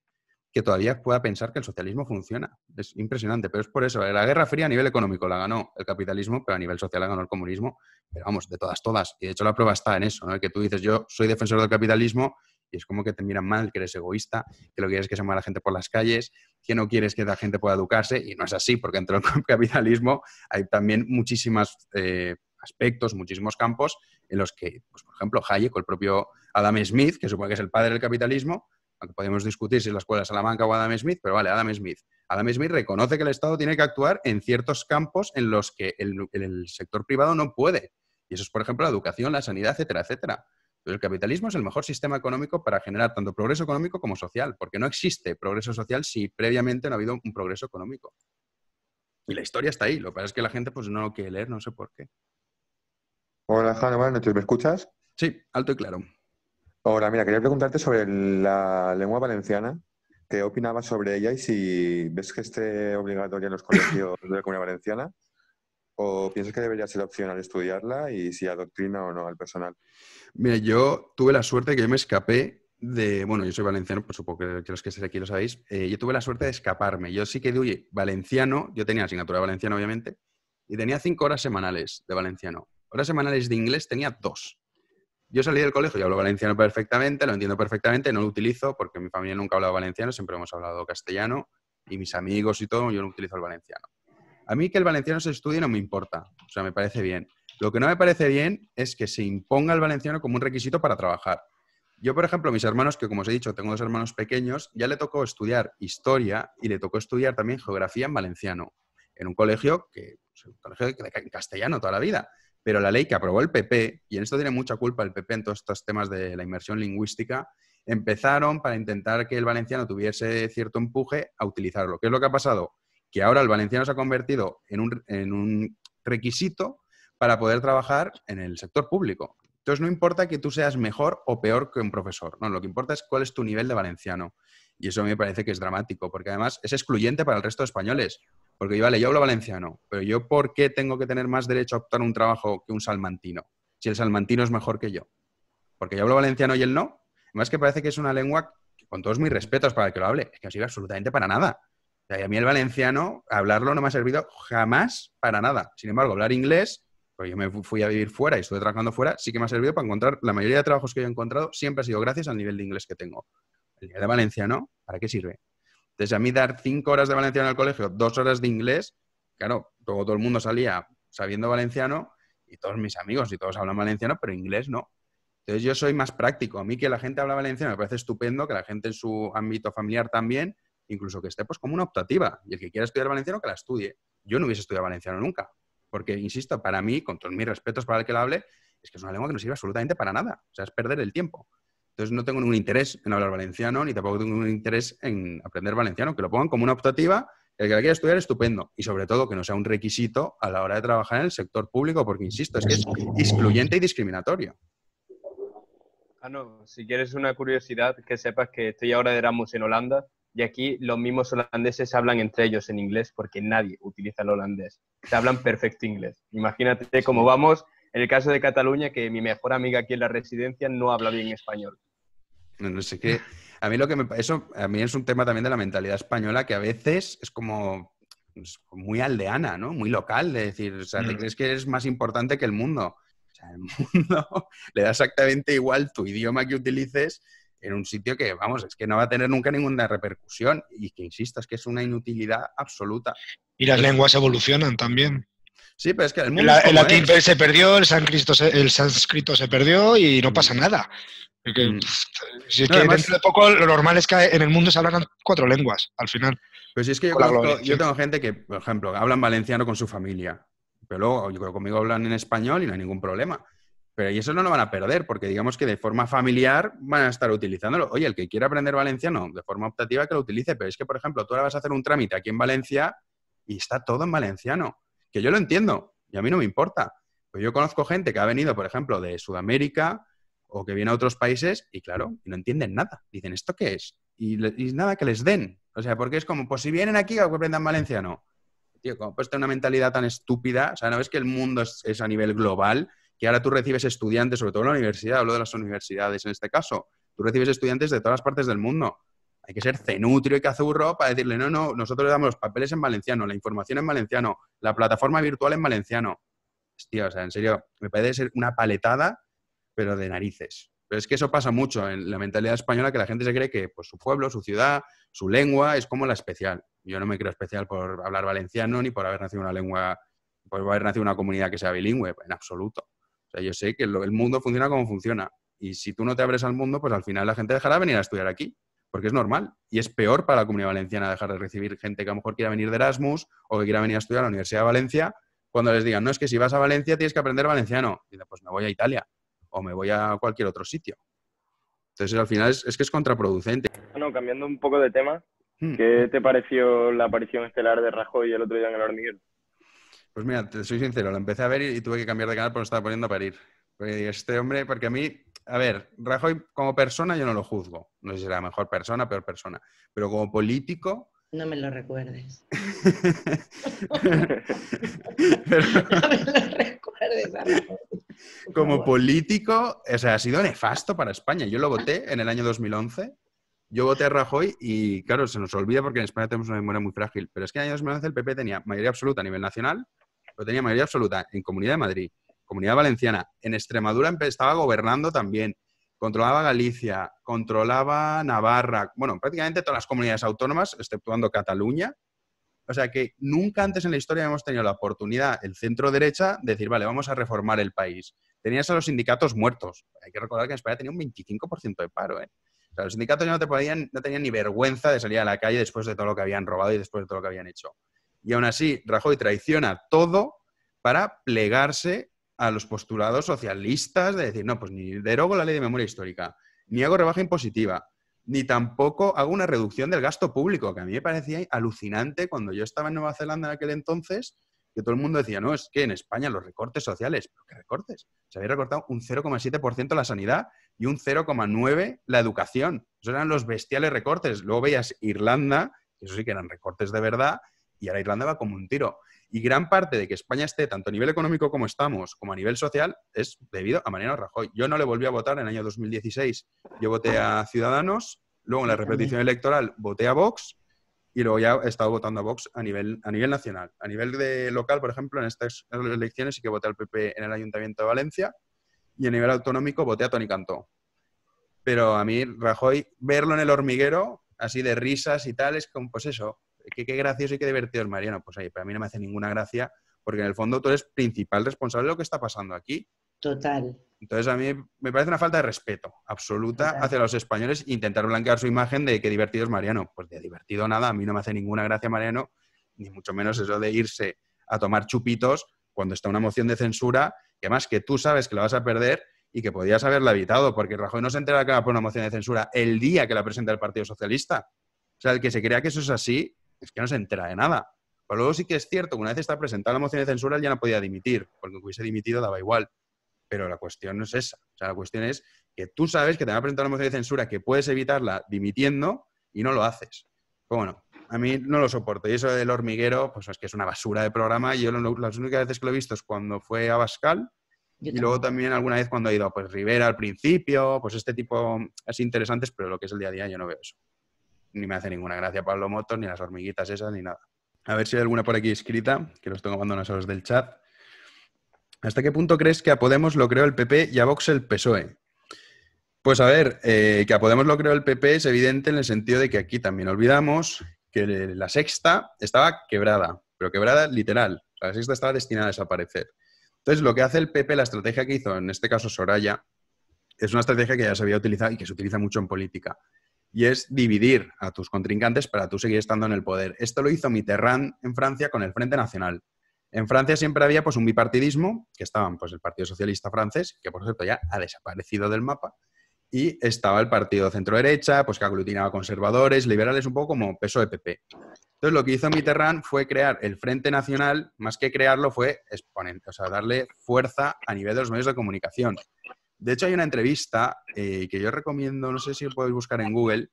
que todavía pueda pensar que el socialismo funciona. Es impresionante, pero es por eso. La Guerra Fría a nivel económico la ganó el capitalismo, pero a nivel social la ganó el comunismo. Pero vamos, de todas. Y de hecho la prueba está en eso, ¿no? Que tú dices, yo soy defensor del capitalismo y es como que te miran mal, que eres egoísta, que lo que quieres es que se mueva la gente por las calles, que no quieres que la gente pueda educarse, y no es así, porque dentro del capitalismo hay también muchísimas aspectos, muchísimos campos en los que, pues, por ejemplo, Hayek o el propio Adam Smith, que supone que es el padre del capitalismo, aunque podemos discutir si es la Escuela de Salamanca o Adam Smith, pero vale, Adam Smith. Adam Smith reconoce que el Estado tiene que actuar en ciertos campos en los que el sector privado no puede. Y eso es, por ejemplo, la educación, la sanidad, etcétera, etcétera. Pero el capitalismo es el mejor sistema económico para generar tanto progreso económico como social, porque no existe progreso social si previamente no ha habido un progreso económico. Y la historia está ahí. Lo que pasa es que la gente pues, no lo quiere leer, no sé por qué.
Hola, Jano, buenas noches. ¿Me escuchas?
Sí, alto y claro.
Hola, mira, quería preguntarte sobre la lengua valenciana. ¿Qué opinabas sobre ella y si ves que esté obligatoria en los colegios de la Comunidad Valenciana o piensas que debería ser opcional estudiarla y si adoctrina o no al personal?
Mira, yo tuve la suerte que yo me escapé de... Bueno, yo soy valenciano, por supuesto que los que estéis aquí lo sabéis. Yo tuve la suerte de escaparme. Yo sí que oye, valenciano, yo tenía asignatura de valenciano, obviamente, y tenía 5 horas semanales de valenciano. Horas semanales de inglés tenía 2. Yo salí del colegio y hablo valenciano perfectamente, lo entiendo perfectamente, no lo utilizo porque mi familia nunca ha hablado valenciano, siempre hemos hablado castellano y mis amigos y todo, yo no utilizo el valenciano. A mí que el valenciano se estudie no me importa, o sea, me parece bien. Lo que no me parece bien es que se imponga el valenciano como un requisito para trabajar. Yo, por ejemplo, mis hermanos, que como os he dicho, tengo 2 hermanos pequeños, ya le tocó estudiar historia y le tocó estudiar también geografía en valenciano, en un colegio en castellano toda la vida. Pero la ley que aprobó el PP, y en esto tiene mucha culpa el PP en todos estos temas de la inmersión lingüística, empezaron para intentar que el valenciano tuviese cierto empuje a utilizarlo. ¿Qué es lo que ha pasado? Que ahora el valenciano se ha convertido en un requisito para poder trabajar en el sector público. Entonces no importa que tú seas mejor o peor que un profesor, no, lo que importa es cuál es tu nivel de valenciano. Y eso me parece que es dramático, porque además es excluyente para el resto de españoles. Porque vale, yo hablo valenciano, pero yo ¿por qué tengo que tener más derecho a optar a un trabajo que un salmantino? Si el salmantino es mejor que yo. Porque yo hablo valenciano y él no. Además que parece que es una lengua que, con todos mis respetos para el que lo hable, es que no sirve absolutamente para nada. O sea, y a mí el valenciano, hablarlo no me ha servido jamás para nada. Sin embargo, hablar inglés, pues yo me fui a vivir fuera y estuve trabajando fuera, sí que me ha servido para encontrar, la mayoría de trabajos que yo he encontrado siempre ha sido gracias al nivel de inglés que tengo. El nivel de valenciano, ¿para qué sirve? Entonces, a mí dar 5 horas de valenciano en el colegio, 2 horas de inglés, claro, todo el mundo salía sabiendo valenciano y todos mis amigos y todos hablan valenciano, pero inglés no. Entonces, yo soy más práctico. A mí que la gente habla valenciano me parece estupendo, que la gente en su ámbito familiar también, incluso que esté pues como una optativa. Y el que quiera estudiar valenciano, que la estudie. Yo no hubiese estudiado valenciano nunca, porque, insisto, para mí, con todos mis respetos para el que la hable, es que es una lengua que no sirve absolutamente para nada. O sea, es perder el tiempo. Entonces no tengo ningún interés en hablar valenciano, ni tampoco tengo ningún interés en aprender valenciano, que lo pongan como una optativa, el que la quiera estudiar, estupendo. Y sobre todo que no sea un requisito a la hora de trabajar en el sector público, porque, insisto, es que es excluyente y discriminatorio.
Ah, no, si quieres una curiosidad, que sepas que estoy ahora de Erasmus en Holanda y aquí los mismos holandeses hablan entre ellos en inglés porque nadie utiliza el holandés. Se hablan perfecto inglés. Imagínate cómo vamos... En el caso de Cataluña, que mi mejor amiga aquí en la residencia no habla bien español.
No sé qué. A mí eso a mí es un tema también de la mentalidad española que a veces es como muy aldeana, ¿no? Muy local, de decir, o sea, te crees que eres más importante que el mundo. O sea, el mundo le da exactamente igual tu idioma que utilices en un sitio que, vamos, es que no va a tener nunca ninguna repercusión y que, insisto, es que es una inutilidad absoluta.
Y las lenguas evolucionan también.
Sí, pero es que el mundo
el latín se perdió, el sánscrito se perdió y no pasa nada. Porque, si es que además, dentro de poco lo normal es que en el mundo se hablan 4 lenguas, al final.
Pues sí, es que yo tengo gente que, por ejemplo, hablan valenciano con su familia, pero luego yo creo que conmigo hablan en español y no hay ningún problema. Pero y eso no lo van a perder, porque digamos que de forma familiar van a estar utilizándolo. Oye, el que quiera aprender valenciano de forma optativa que lo utilice, pero es que, por ejemplo, tú ahora vas a hacer un trámite aquí en Valencia y está todo en valenciano. Que yo lo entiendo y a mí no me importa. Pero yo conozco gente que ha venido, por ejemplo, de Sudamérica o que viene a otros países y, claro, no entienden nada. Dicen, ¿esto qué es? Y nada, que les den. O sea, porque es como, pues si vienen aquí, que aprendan valenciano. Tío, ¿cómo puedes tener una mentalidad tan estúpida? O sea, ¿no ves que el mundo es a nivel global? Que ahora tú recibes estudiantes, sobre todo en la universidad, hablo de las universidades en este caso, tú recibes estudiantes de todas las partes del mundo. Hay que ser cenutrio y cazurro para decirle, no, nosotros le damos los papeles en valenciano, la información en valenciano, la plataforma virtual en valenciano. Hostia, o sea, en serio, me parece ser una paletada, pero de narices. Pero es que eso pasa mucho en la mentalidad española, que la gente se cree que pues, su pueblo, su ciudad, su lengua es como la especial. Yo no me creo especial por hablar valenciano ni por haber nacido en una lengua pues va a haber nacido una comunidad que sea bilingüe, en absoluto. O sea, yo sé que el mundo funciona como funciona. Y si tú no te abres al mundo, pues al final la gente dejará de venir a estudiar aquí, porque es normal. Y es peor para la Comunidad Valenciana dejar de recibir gente que a lo mejor quiera venir de Erasmus o que quiera venir a estudiar a la Universidad de Valencia, cuando les digan, no, es que si vas a Valencia tienes que aprender valenciano. Y dicen, pues me voy a Italia o me voy a cualquier otro sitio. Entonces, al final es que es contraproducente.
Bueno, cambiando un poco de tema, ¿qué te pareció la aparición estelar de Rajoy el otro día en El Hormiguero?
Pues mira, te soy sincero, lo empecé a ver y tuve que cambiar de canal porque me estaba poniendo a parir. Porque este hombre, porque a mí, a ver, Rajoy como persona yo no lo juzgo. No sé si será mejor persona, peor persona. Pero como político...
No me lo recuerdes.
Pero...
No me lo recuerdes, Rajoy.
Como político, o sea, ha sido nefasto para España. Yo lo voté en el año 2011. Yo voté a Rajoy y, claro, se nos olvida porque en España tenemos una memoria muy frágil. Pero es que en el año 2011 el PP tenía mayoría absoluta a nivel nacional, pero tenía mayoría absoluta en Comunidad de Madrid, Comunidad Valenciana. En Extremadura estaba gobernando también. Controlaba Galicia, controlaba Navarra. Bueno, prácticamente todas las comunidades autónomas, exceptuando Cataluña. O sea que nunca antes en la historia hemos tenido la oportunidad, el centro-derecha, de decir, vale, vamos a reformar el país. Tenías a los sindicatos muertos. Hay que recordar que en España tenía un 25% de paro, ¿eh? O sea, los sindicatos ya no tenían ni vergüenza de salir a la calle después de todo lo que habían robado y después de todo lo que habían hecho. Y aún así, Rajoy traiciona todo para plegarse a los postulados socialistas de decir, no, pues ni derogo la ley de memoria histórica, ni hago rebaja impositiva, ni tampoco hago una reducción del gasto público, que a mí me parecía alucinante cuando yo estaba en Nueva Zelanda en aquel entonces, que todo el mundo decía, no, es que en España los recortes sociales, ¿pero qué recortes? Se había recortado un 0,7% la sanidad y un 0,9% la educación. Esos eran los bestiales recortes. Luego veías Irlanda, que eso sí que eran recortes de verdad, y ahora Irlanda va como un tiro. Y gran parte de que España esté, tanto a nivel económico como estamos, como a nivel social, es debido a Mariano Rajoy. Yo no le volví a votar en el año 2016. Yo voté a Ciudadanos, luego en la repetición electoral voté a Vox, y luego ya he estado votando a Vox a nivel nacional. A nivel de local, por ejemplo, en estas elecciones sí que voté al PP en el Ayuntamiento de Valencia, y a nivel autonómico voté a Toni Cantó. Pero a mí, Rajoy, verlo en El Hormiguero, así de risas y tal, es como, pues eso, qué gracioso y qué divertido es Mariano. Pues ahí, para mí no me hace ninguna gracia, porque en el fondo tú eres principal responsable de lo que está pasando aquí.
Total.
Entonces a mí me parece una falta de respeto absoluta hacia los españoles intentar blanquear su imagen de que divertido es Mariano. Pues de divertido nada, a mí no me hace ninguna gracia Mariano, ni mucho menos eso de irse a tomar chupitos cuando está una moción de censura, que además que tú sabes que la vas a perder y que podías haberla evitado, porque Rajoy no se entera que va a poner una moción de censura el día que la presenta el Partido Socialista. O sea, el que se crea que eso es así, es que no se entera de nada. Pero luego sí que es cierto que una vez está presentada la moción de censura, él ya no podía dimitir, porque aunque hubiese dimitido daba igual. Pero la cuestión no es esa. O sea, la cuestión es que tú sabes que te van a presentar una moción de censura que puedes evitarla dimitiendo y no lo haces. Pues bueno, a mí no lo soporto. Y eso del Hormiguero, pues es que es una basura de programa. Y yo las únicas veces que lo he visto es cuando fue a Abascal y luego también alguna vez cuando ha ido pues Rivera al principio, pues este tipo así interesantes, pero lo que es el día a día yo no veo eso. Ni me hace ninguna gracia Pablo Motos, ni las hormiguitas esas, ni nada. A ver si hay alguna por aquí escrita, que los tengo abandonados a los del chat. ¿Hasta qué punto crees que a Podemos lo creó el PP y a Vox el PSOE? Pues a ver, que a Podemos lo creó el PP es evidente en el sentido de que aquí también olvidamos que la Sexta estaba quebrada, pero quebrada literal. O sea, la Sexta estaba destinada a desaparecer. Entonces, lo que hace el PP, la estrategia que hizo, en este caso Soraya, es una estrategia que ya se había utilizado y que se utiliza mucho en política. Y es dividir a tus contrincantes para tú seguir estando en el poder. Esto lo hizo Mitterrand en Francia con el Frente Nacional. En Francia siempre había pues un bipartidismo, que estaban pues el Partido Socialista francés, que por cierto ya ha desaparecido del mapa, y estaba el Partido Centro-Derecha, pues que aglutinaba conservadores, liberales, un poco como PSOE-PP. Entonces lo que hizo Mitterrand fue crear el Frente Nacional, más que crearlo fue exponente, o sea, darle fuerza a nivel de los medios de comunicación. De hecho hay una entrevista que yo recomiendo, no sé si lo podéis buscar en Google,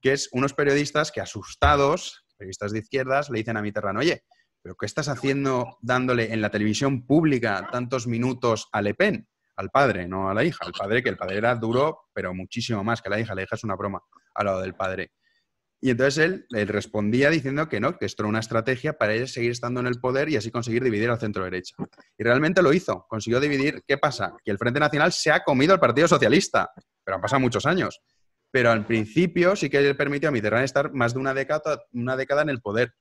que es unos periodistas que asustados, periodistas de izquierdas, le dicen a Mitterrand, oye, ¿pero qué estás haciendo dándole en la televisión pública tantos minutos a Le Pen? Al padre, no a la hija. Al padre, que el padre era duro, pero muchísimo más que la hija. La hija es una broma al lado del padre. Y entonces él respondía diciendo que no, que esto era una estrategia para él seguir estando en el poder y así conseguir dividir al centro-derecha. Y realmente lo hizo. Consiguió dividir. ¿Qué pasa? Que el Frente Nacional se ha comido al Partido Socialista. Pero han pasado muchos años. Pero al principio sí que le permitió a Mitterrand estar más de una década en el poder.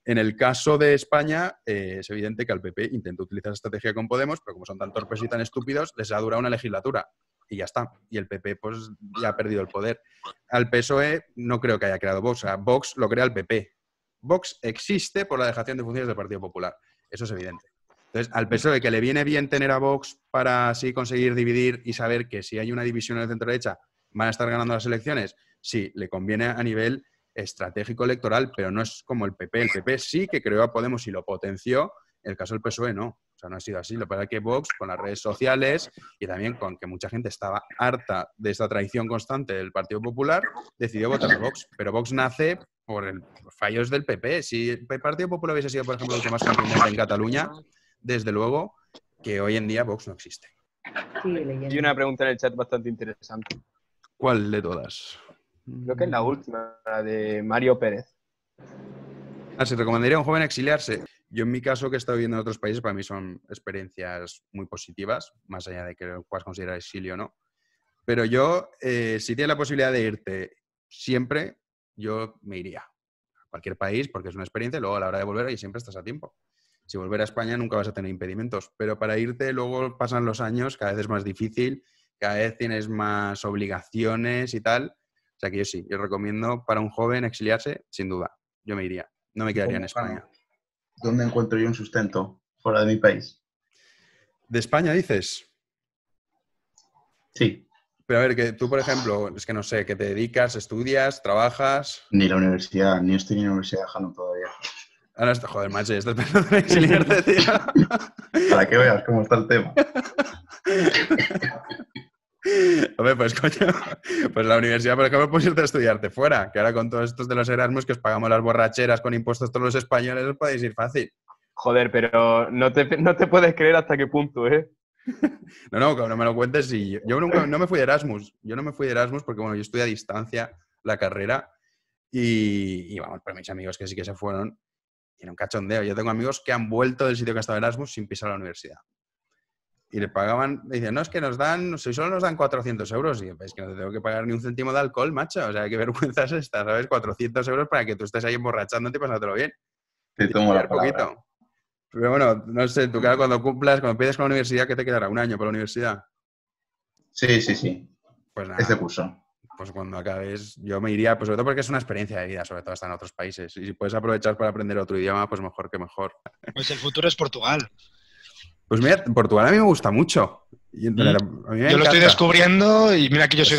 En el caso de España, es evidente que al PP intentó utilizar esa estrategia con Podemos, pero como son tan torpes y tan estúpidos, les ha durado una legislatura. Y ya está. Y el PP pues ya ha perdido el poder. Al PSOE no creo que haya creado Vox. O sea, Vox lo crea el PP. Vox existe por la dejación de funciones del Partido Popular. Eso es evidente. Entonces, al PSOE, que le viene bien tener a Vox para así conseguir dividir y saber que si hay una división en el centro-derecha van a estar ganando las elecciones, sí, le conviene a nivel estratégico electoral, pero no es como el PP. El PP sí que creó a Podemos y lo potenció. El caso del PSOE no. O sea, no ha sido así. Lo que pasa es que Vox, con las redes sociales y también con que mucha gente estaba harta de esta traición constante del Partido Popular, decidió votar a Vox. Pero Vox nace por los fallos del PP. Si el Partido Popular hubiese sido, por ejemplo, el que más contundente en Cataluña, desde luego que hoy en día Vox no existe.
Hay una pregunta en el chat bastante interesante.
¿Cuál de todas?
Creo que es la última, la de Mario Pérez.
¿Se recomendaría a un joven exiliarse? Yo en mi caso, que he estado viviendo en otros países, para mí son experiencias muy positivas, más allá de que lo puedas considerar exilio o no. Pero yo, si tienes la posibilidad de irte siempre, yo me iría a cualquier país porque es una experiencia y luego a la hora de volver ahí siempre estás a tiempo. Si volver a España nunca vas a tener impedimentos, pero para irte luego pasan los años, cada vez es más difícil, cada vez tienes más obligaciones y tal. O sea que yo sí, yo recomiendo para un joven exiliarse, sin duda. Yo me iría, no me quedaría en España.
¿Dónde encuentro yo un sustento fuera de mi país?
¿De España dices?
Sí.
Pero a ver, que tú, por ejemplo, es que no sé, ¿qué te dedicas? ¿Estudias? ¿Trabajas?
Ni la universidad, ni estoy en la universidad dejando todavía.
Ahora está, joder, macho, estás pensando en exiliarte, tío.
Para que veas cómo está el tema.
Hombre, pues coño, pues la universidad, por ejemplo, puedes irte a estudiarte fuera, que ahora con todos estos de los Erasmus que os pagamos las borracheras con impuestos todos los españoles, os podéis ir fácil.
Joder, pero no te puedes creer hasta qué punto, ¿eh?
No me lo cuentes. Y yo nunca, no me fui de Erasmus. Yo no me fui de Erasmus porque, bueno, yo estudié a distancia la carrera y vamos, pero mis amigos que sí que se fueron, y era un cachondeo. Yo tengo amigos que han vuelto del sitio que estaba Erasmus sin pisar la universidad. Y le pagaban, me dicen, no, es que nos dan, solo nos dan 400 euros. Y yo, es que no te tengo que pagar ni un céntimo de alcohol, macho. O sea, qué vergüenza es esta, ¿sabes? 400 euros para que tú estés ahí emborrachándote y pasándotelo bien.
Te tomo la palabra.
Poquito. Pero bueno, no sé, tú cuando empieces con la universidad, ¿qué te quedará? ¿Un año por la universidad?
Sí.
Pues nada.
Este curso.
Pues cuando acabes, yo me iría, pues sobre todo porque es una experiencia de vida, sobre todo estar en otros países. Y si puedes aprovechar para aprender otro idioma, pues mejor que mejor.
Pues el futuro es Portugal.
Pues mira, Portugal a mí me gusta mucho. Y a mí me
yo lo estoy
encanta.
descubriendo y mira que yo soy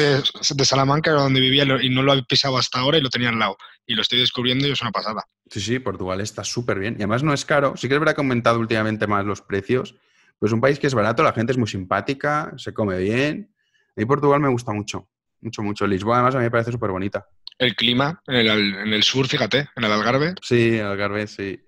de Salamanca, donde vivía y no lo he pisado hasta ahora y lo tenía al lado. Y lo estoy descubriendo y es una pasada.
Sí, Portugal está súper bien. Y además no es caro. Sí que es verdad que ha aumentado últimamente más los precios. Pues es un país que es barato, la gente es muy simpática, se come bien. A mí Portugal me gusta mucho. Mucho. Lisboa además a mí me parece súper bonita.
El clima en el sur, fíjate, en el Algarve.
Sí, el Algarve, sí.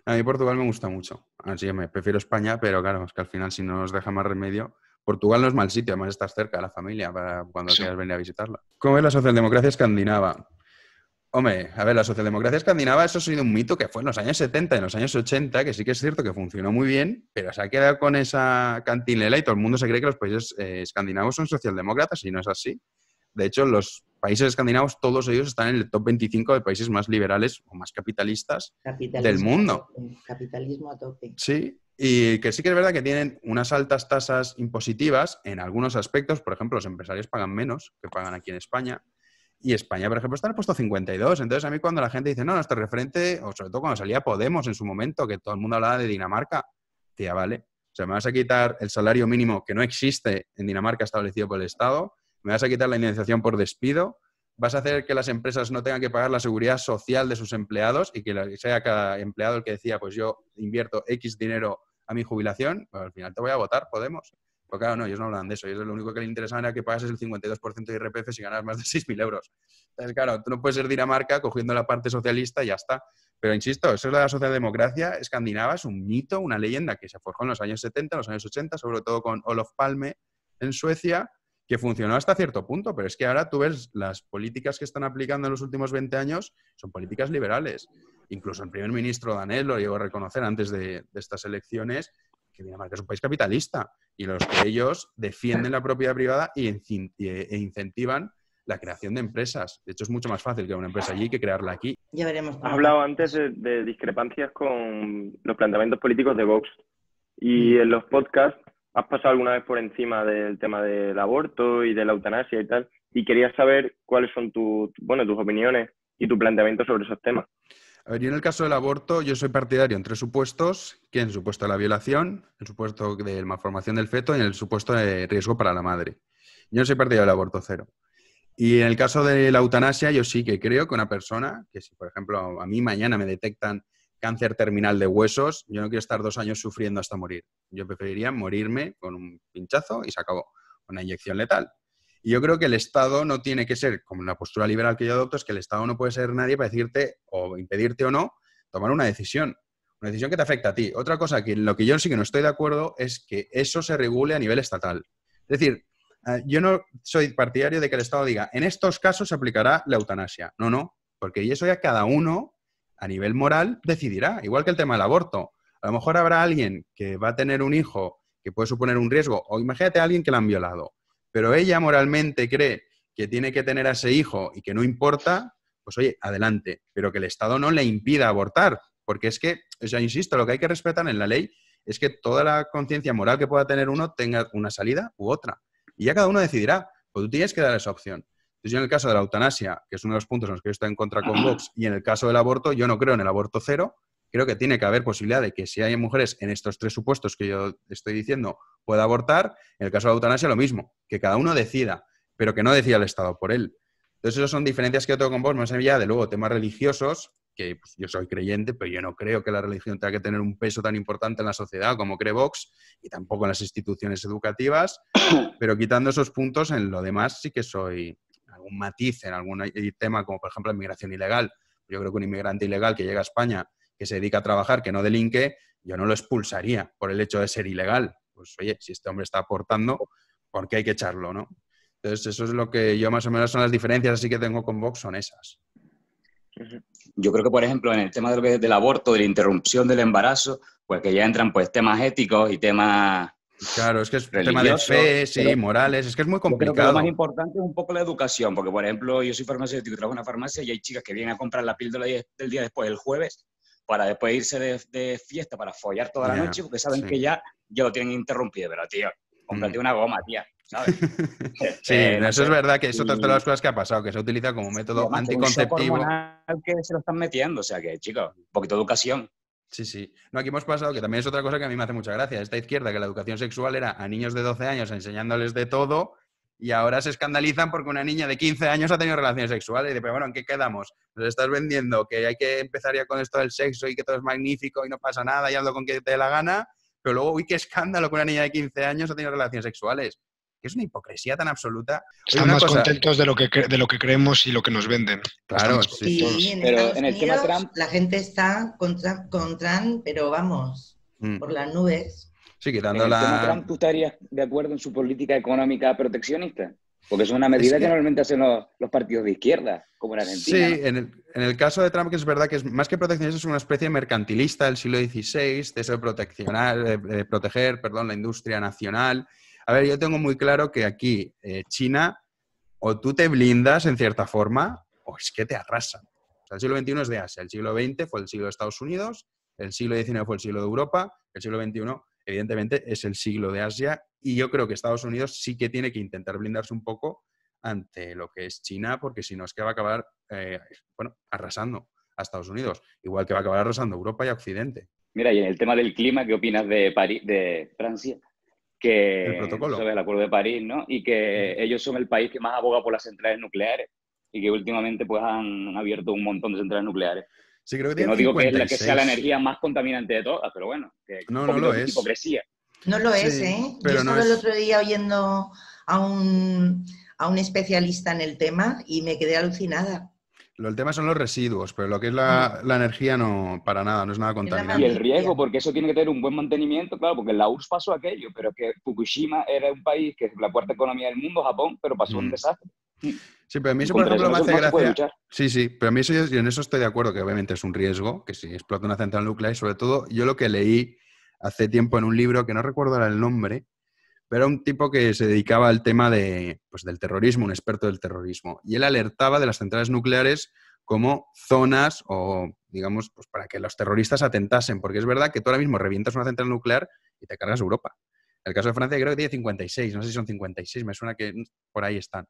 A mí Portugal me gusta mucho. Así que me prefiero España, pero claro, es que al final si no nos deja más remedio... Portugal no es mal sitio, además estás cerca de la familia para cuando quieras venir a visitarla. ¿Cómo es la socialdemocracia escandinava? Hombre, a ver, la socialdemocracia escandinava, eso ha sido un mito que fue en los años 70, en los años 80, que sí que es cierto que funcionó muy bien, pero se ha quedado con esa cantinela y todo el mundo se cree que los países escandinavos son socialdemócratas y no es así. De hecho, los países escandinavos, todos ellos están en el top 25 de países más liberales o más capitalistas del mundo.
Capitalismo a tope.
Sí, y que sí que es verdad que tienen unas altas tasas impositivas en algunos aspectos. Por ejemplo, los empresarios pagan menos que pagan aquí en España. Y España, por ejemplo, está en el puesto 52. Entonces, a mí cuando la gente dice, no, nuestro referente, o sobre todo cuando salía Podemos en su momento, que todo el mundo hablaba de Dinamarca, tía, vale. O sea, me vas a quitar el salario mínimo que no existe en Dinamarca establecido por el Estado, me vas a quitar la indemnización por despido, vas a hacer que las empresas no tengan que pagar la seguridad social de sus empleados y que sea cada empleado el que decía, pues yo invierto X dinero a mi jubilación, pues al final te voy a votar, Podemos. Pero claro, no, ellos no hablan de eso. Ellos lo único que les interesaba era que pagas el 52% de IRPF si ganas más de 6.000 euros. Entonces, claro, tú no puedes ser Dinamarca cogiendo la parte socialista y ya está. Pero insisto, eso es la socialdemocracia escandinava, es un mito, una leyenda que se forjó en los años 70, en los años 80, sobre todo con Olof Palme en Suecia, que funcionó hasta cierto punto. Pero es que ahora tú ves las políticas que están aplicando en los últimos 20 años, son políticas liberales. Incluso el primer ministro danés lo llegó a reconocer antes de estas elecciones, que Dinamarca es un país capitalista y los que ellos defienden la propiedad privada e incentivan la creación de empresas. De hecho, es mucho más fácil crear una empresa allí que crearla aquí.
Ya veremos.
Has hablado antes de discrepancias con los planteamientos políticos de Vox. Y en los podcasts has pasado alguna vez por encima del tema del aborto y de la eutanasia y tal. Y quería saber cuáles son tus opiniones y tu planteamiento sobre esos temas.
A ver, yo en el caso del aborto, yo soy partidario en 3 supuestos, que en el supuesto de la violación, el supuesto de malformación del feto y en el supuesto de riesgo para la madre. Yo no soy partidario del aborto cero. Y en el caso de la eutanasia, yo sí que creo que una persona, que si por ejemplo a mí mañana me detectan cáncer terminal de huesos, yo no quiero estar 2 años sufriendo hasta morir. Yo preferiría morirme con un pinchazo y se acabó, una inyección letal. Y yo creo que el Estado no tiene que ser, como la postura liberal que yo adopto, es que el Estado no puede ser nadie para decirte o impedirte o no tomar una decisión que te afecta a ti. Otra cosa que en lo que yo sí que no estoy de acuerdo es que eso se regule a nivel estatal. Es decir, yo no soy partidario de que el Estado diga, en estos casos se aplicará la eutanasia. No, porque eso ya cada uno a nivel moral decidirá, igual que el tema del aborto. A lo mejor habrá alguien que va a tener un hijo que puede suponer un riesgo, o imagínate a alguien que la han violado. Pero ella moralmente cree que tiene que tener a ese hijo y que no importa, pues oye, adelante. Pero que el Estado no le impida abortar. Porque es que, o sea, insisto, lo que hay que respetar en la ley es que toda la conciencia moral que pueda tener uno tenga una salida u otra. Y ya cada uno decidirá. Pues tú tienes que dar esa opción. Entonces yo en el caso de la eutanasia, que es uno de los puntos en los que yo estoy en contra con Vox, y en el caso del aborto, yo no creo en el aborto cero. Creo que tiene que haber posibilidad de que si hay mujeres en estos 3 supuestos que yo estoy diciendo pueda abortar, en el caso de la eutanasia lo mismo, que cada uno decida, pero que no decida el Estado por él. Entonces esas son diferencias que yo tengo con Vox, más allá de luego temas religiosos, que pues, yo soy creyente, pero yo no creo que la religión tenga que tener un peso tan importante en la sociedad como cree Vox, y tampoco en las instituciones educativas, pero quitando esos puntos, en lo demás sí que soy algún matiz en algún tema, como por ejemplo la inmigración ilegal. Yo creo que un inmigrante ilegal que llega a España, que se dedica a trabajar, que no delinque, yo no lo expulsaría por el hecho de ser ilegal. Pues oye, si este hombre está aportando, ¿por qué hay que echarlo, no? Entonces eso es lo que yo más o menos son las diferencias así que tengo con Vox, son esas.
Yo creo que, por ejemplo, en el tema del aborto, de la interrupción del embarazo, pues que ya entran pues temas éticos y temas...
Claro, es que es un tema de fe, sí, morales, es que es muy complicado.
Yo creo que lo más importante es un poco la educación, porque, por ejemplo, yo soy farmacéutico y trabajo en una farmacia y hay chicas que vienen a comprar la píldora del día después, el jueves, para después irse de fiesta, para follar toda la noche, porque saben que ya lo tienen interrumpido. Pero, tío, cómprate una goma, tía, ¿sabes?
Sí, eso es verdad que eso es otra de las cosas que ha pasado, que se utiliza como método anticonceptivo.
Que se lo están metiendo, o sea que, chicos, un poquito de educación.
Sí. No, aquí hemos pasado, que también es otra cosa que a mí me hace mucha gracia. Esta izquierda, que la educación sexual era a niños de 12 años enseñándoles de todo, y ahora se escandalizan porque una niña de 15 años ha tenido relaciones sexuales. Y dice, pero bueno, ¿en qué quedamos? Nos estás vendiendo que hay que empezar ya con esto del sexo y que todo es magnífico y no pasa nada y hazlo con quien te dé la gana, pero luego, uy, qué escándalo que una niña de 15 años ha tenido relaciones sexuales. Que es una hipocresía tan absoluta.
Están más contentos de lo que creemos y lo que nos venden.
Claro,
sí. Pero en el tema Trump, la gente está con Trump, pero vamos, por las nubes.
Sí, quitando
en el tema Trump, ¿tú estarías de acuerdo en su política económica proteccionista? Porque es una medida que normalmente hacen los partidos de izquierda, como en Argentina.
Sí, ¿no? en el caso de Trump, que es verdad que es más que proteccionista, es una especie mercantilista del siglo XVI, de eso de proteger la industria nacional. A ver, yo tengo muy claro que aquí, China, o tú te blindas en cierta forma, o es que te arrasan. O sea, el siglo XXI es de Asia, el siglo XX fue el siglo de Estados Unidos, el siglo XIX fue el siglo de Europa, el siglo XXI, evidentemente, es el siglo de Asia, y yo creo que Estados Unidos sí que tiene que intentar blindarse un poco ante lo que es China, porque si no es que va a acabar, arrasando a Estados Unidos, igual que va a acabar arrasando a Europa y a Occidente.
Mira, y en el tema del clima, ¿qué opinas de Francia? Que
el protocolo
sobre el Acuerdo de París, ¿no? Y que ellos son el país que más aboga por las centrales nucleares y que últimamente pues han abierto un montón de centrales nucleares.
Sí, creo que
no digo que es la que sea la energía más contaminante de todas, pero bueno, que
no lo es.
Hipocresía.
No lo es,
Pero
yo el otro día oyendo a un especialista en el tema y me quedé alucinada.
El tema son los residuos, pero lo que es la energía no, para nada, no es nada contaminante.
Y el riesgo, porque eso tiene que tener un buen mantenimiento, claro, porque en la URSS pasó aquello, pero que Fukushima era un país que es la cuarta economía del mundo, Japón, pero pasó un desastre.
Sí, pero a mí eso, por ejemplo, me hace gracia. Sí, pero a mí eso, yo en eso estoy de acuerdo, que obviamente es un riesgo, que si explota una central nuclear, y sobre todo, yo lo que leí hace tiempo en un libro, que no recuerdo ahora el nombre, pero era un tipo que se dedicaba al tema del terrorismo, un experto del terrorismo. Y él alertaba de las centrales nucleares como zonas o, digamos, pues para que los terroristas atentasen, porque es verdad que tú ahora mismo revientas una central nuclear y te cargas Europa. En el caso de Francia creo que tiene 56, no sé si son 56, me suena que por ahí están.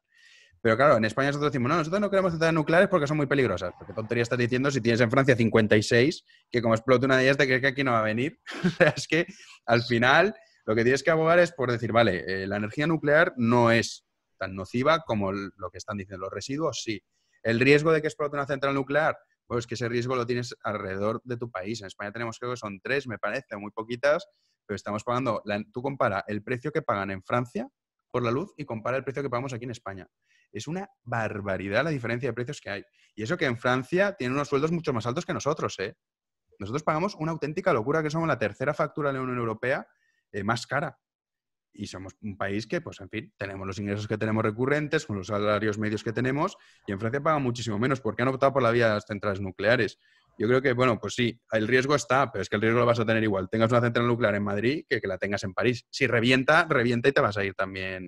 Pero claro, en España nosotros decimos, no, nosotros no queremos centrales nucleares porque son muy peligrosas. Porque tontería estás diciendo si tienes en Francia 56, que como explote una de ellas te crees que aquí no va a venir. O sea, es que al final lo que tienes que abogar es por decir, vale, la energía nuclear no es tan nociva como lo que están diciendo los residuos, sí. El riesgo de que explote una central nuclear, pues que ese riesgo lo tienes alrededor de tu país. En España tenemos, creo que son 3, me parece, muy poquitas, pero estamos pagando, tú compara el precio que pagan en Francia por la luz y compara el precio que pagamos aquí en España. Es una barbaridad la diferencia de precios que hay. Y eso que en Francia tienen unos sueldos mucho más altos que nosotros, ¿eh? Nosotros pagamos una auténtica locura, que somos la tercera factura de la Unión Europea más cara. Y somos un país que, pues, en fin, tenemos los ingresos que tenemos recurrentes, con los salarios medios que tenemos, y en Francia pagan muchísimo menos porque han optado por la vía de las centrales nucleares. Yo creo que, bueno, pues sí, el riesgo está, pero es que el riesgo lo vas a tener igual. Tengas una central nuclear en Madrid que la tengas en París. Si revienta, revienta y te vas a ir también.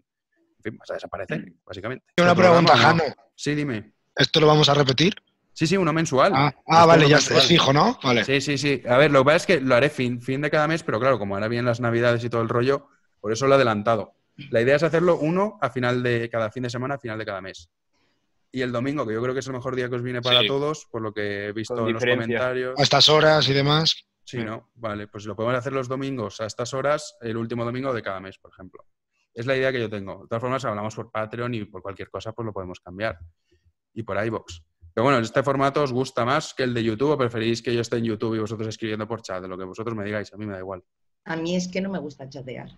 En fin, vas a desaparecer, básicamente.
Una pregunta, Jano.
Sí, dime.
¿Esto lo vamos a repetir?
Sí, uno mensual.
Vale, ya es fijo, ¿no? Vale.
Sí. A ver, lo que pasa es que lo haré fin de cada mes, pero claro, como ahora vienen las Navidades y todo el rollo, por eso lo he adelantado. La idea es hacerlo uno a final de cada fin de semana, a final de cada mes. Y el domingo, que yo creo que es el mejor día que os viene para todos, por lo que he visto en los comentarios.
A estas horas y demás.
Sí, ¿no? Vale, pues lo podemos hacer los domingos a estas horas, el último domingo de cada mes, por ejemplo. Es la idea que yo tengo. De todas formas, hablamos por Patreon y por cualquier cosa, pues lo podemos cambiar. Y por iVoox. Pero bueno, ¿este formato os gusta más que el de YouTube o preferís que yo esté en YouTube y vosotros escribiendo por chat? De lo que vosotros me digáis, a mí me da igual.
A mí es que no me gusta chatear.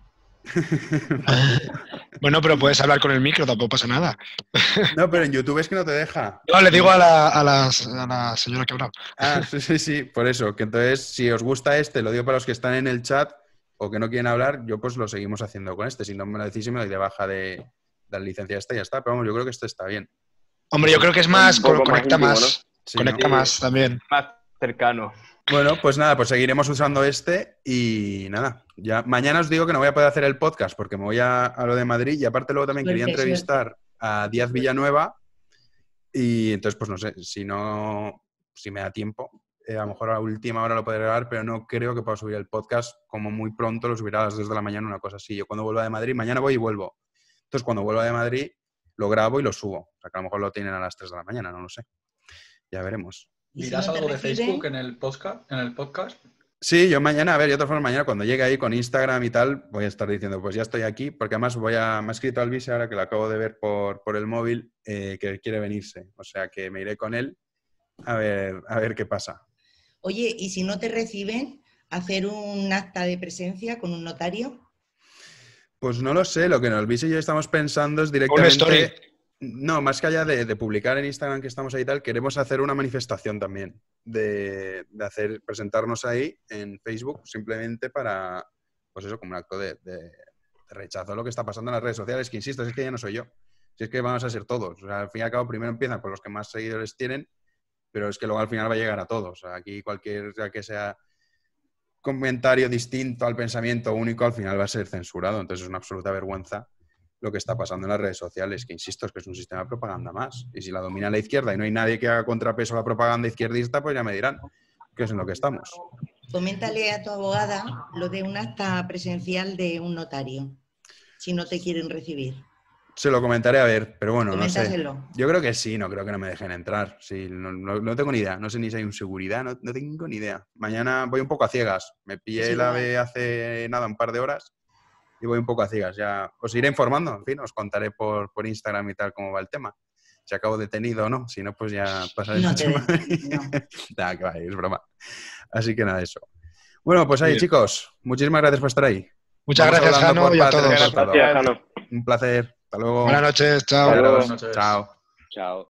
Bueno, pero puedes hablar con el micro, tampoco pasa nada.
No, pero en YouTube es que no te deja.
No, le digo a la señora que ha hablado.
Sí, por eso. Que entonces, si os gusta lo digo para los que están en el chat o que no quieren hablar, yo pues lo seguimos haciendo con este. Si no me lo decís, me doy de baja de la licencia esta y ya está. Pero vamos, yo creo que este está bien.
Hombre, yo creo que es más, conecta más. ¿No?
Sí,
conecta más también.
Más cercano.
Bueno, pues nada, pues seguiremos usando y nada. Ya mañana os digo que no voy a poder hacer el podcast porque me voy a lo de Madrid y aparte luego también quería entrevistar a Díaz Villanueva y entonces pues no sé, si me da tiempo, a lo mejor a última hora lo podré grabar, pero no creo que pueda subir el podcast como muy pronto, lo subirá a las 2 de la mañana, una cosa así. Yo cuando vuelva de Madrid, mañana voy y vuelvo. Entonces cuando vuelva de Madrid lo grabo y lo subo. O sea que a lo mejor lo tienen a las 3 de la mañana, no lo sé. Ya veremos.
¿Dirás algo de Facebook en el podcast?
Sí, yo mañana, yo de otra forma mañana cuando llegue ahí con Instagram y tal, voy a estar diciendo, pues ya estoy aquí, porque además me ha escrito Alvise ahora que lo acabo de ver por el móvil, que quiere venirse. O sea que me iré con él a ver qué pasa.
Oye, ¿y si no te reciben, hacer un acta de presencia con un notario?
Pues no lo sé, lo que Alvise y yo estamos pensando es directamente... No, más que allá de publicar en Instagram que estamos ahí y tal, queremos hacer una manifestación también, de presentarnos ahí en Facebook simplemente para, pues eso, como un acto de rechazo a lo que está pasando en las redes sociales, que insisto, es que ya no soy yo, si es que vamos a ser todos. O sea, al fin y al cabo primero empiezan por los que más seguidores tienen, pero es que luego al final va a llegar a todos. O sea, aquí cualquier que sea comentario distinto al pensamiento único al final va a ser censurado, entonces es una absoluta vergüenza lo que está pasando en las redes sociales, que insisto, es que es un sistema de propaganda más. Y si la domina la izquierda y no hay nadie que haga contrapeso a la propaganda izquierdista, pues ya me dirán que es en lo que estamos.
Coméntale a tu abogada lo de un acta presencial de un notario, si no te quieren recibir.
Se lo comentaré a ver, pero bueno, no sé.
Coméntaselo.
Yo creo que sí, no creo que no me dejen entrar. Sí, no tengo ni idea, no sé ni si hay un seguridad, no tengo ni idea. Mañana voy un poco a ciegas. Me pillé el AVE hace nada, un par de horas. Y voy un poco a ciegas. Ya os iré informando, en fin, os contaré por Instagram y tal cómo va el tema. Si acabo detenido o no, si no, pues ya pasaré el tema. Nada, que vale, es broma. Así que nada, eso. Bueno, pues ahí, chicos, muchísimas gracias por estar ahí.
Muchas gracias, Jano, y a todos.
Gracias, Jano. Un placer. Hasta luego.
Buenas noches, chao.
Chao.
Chao.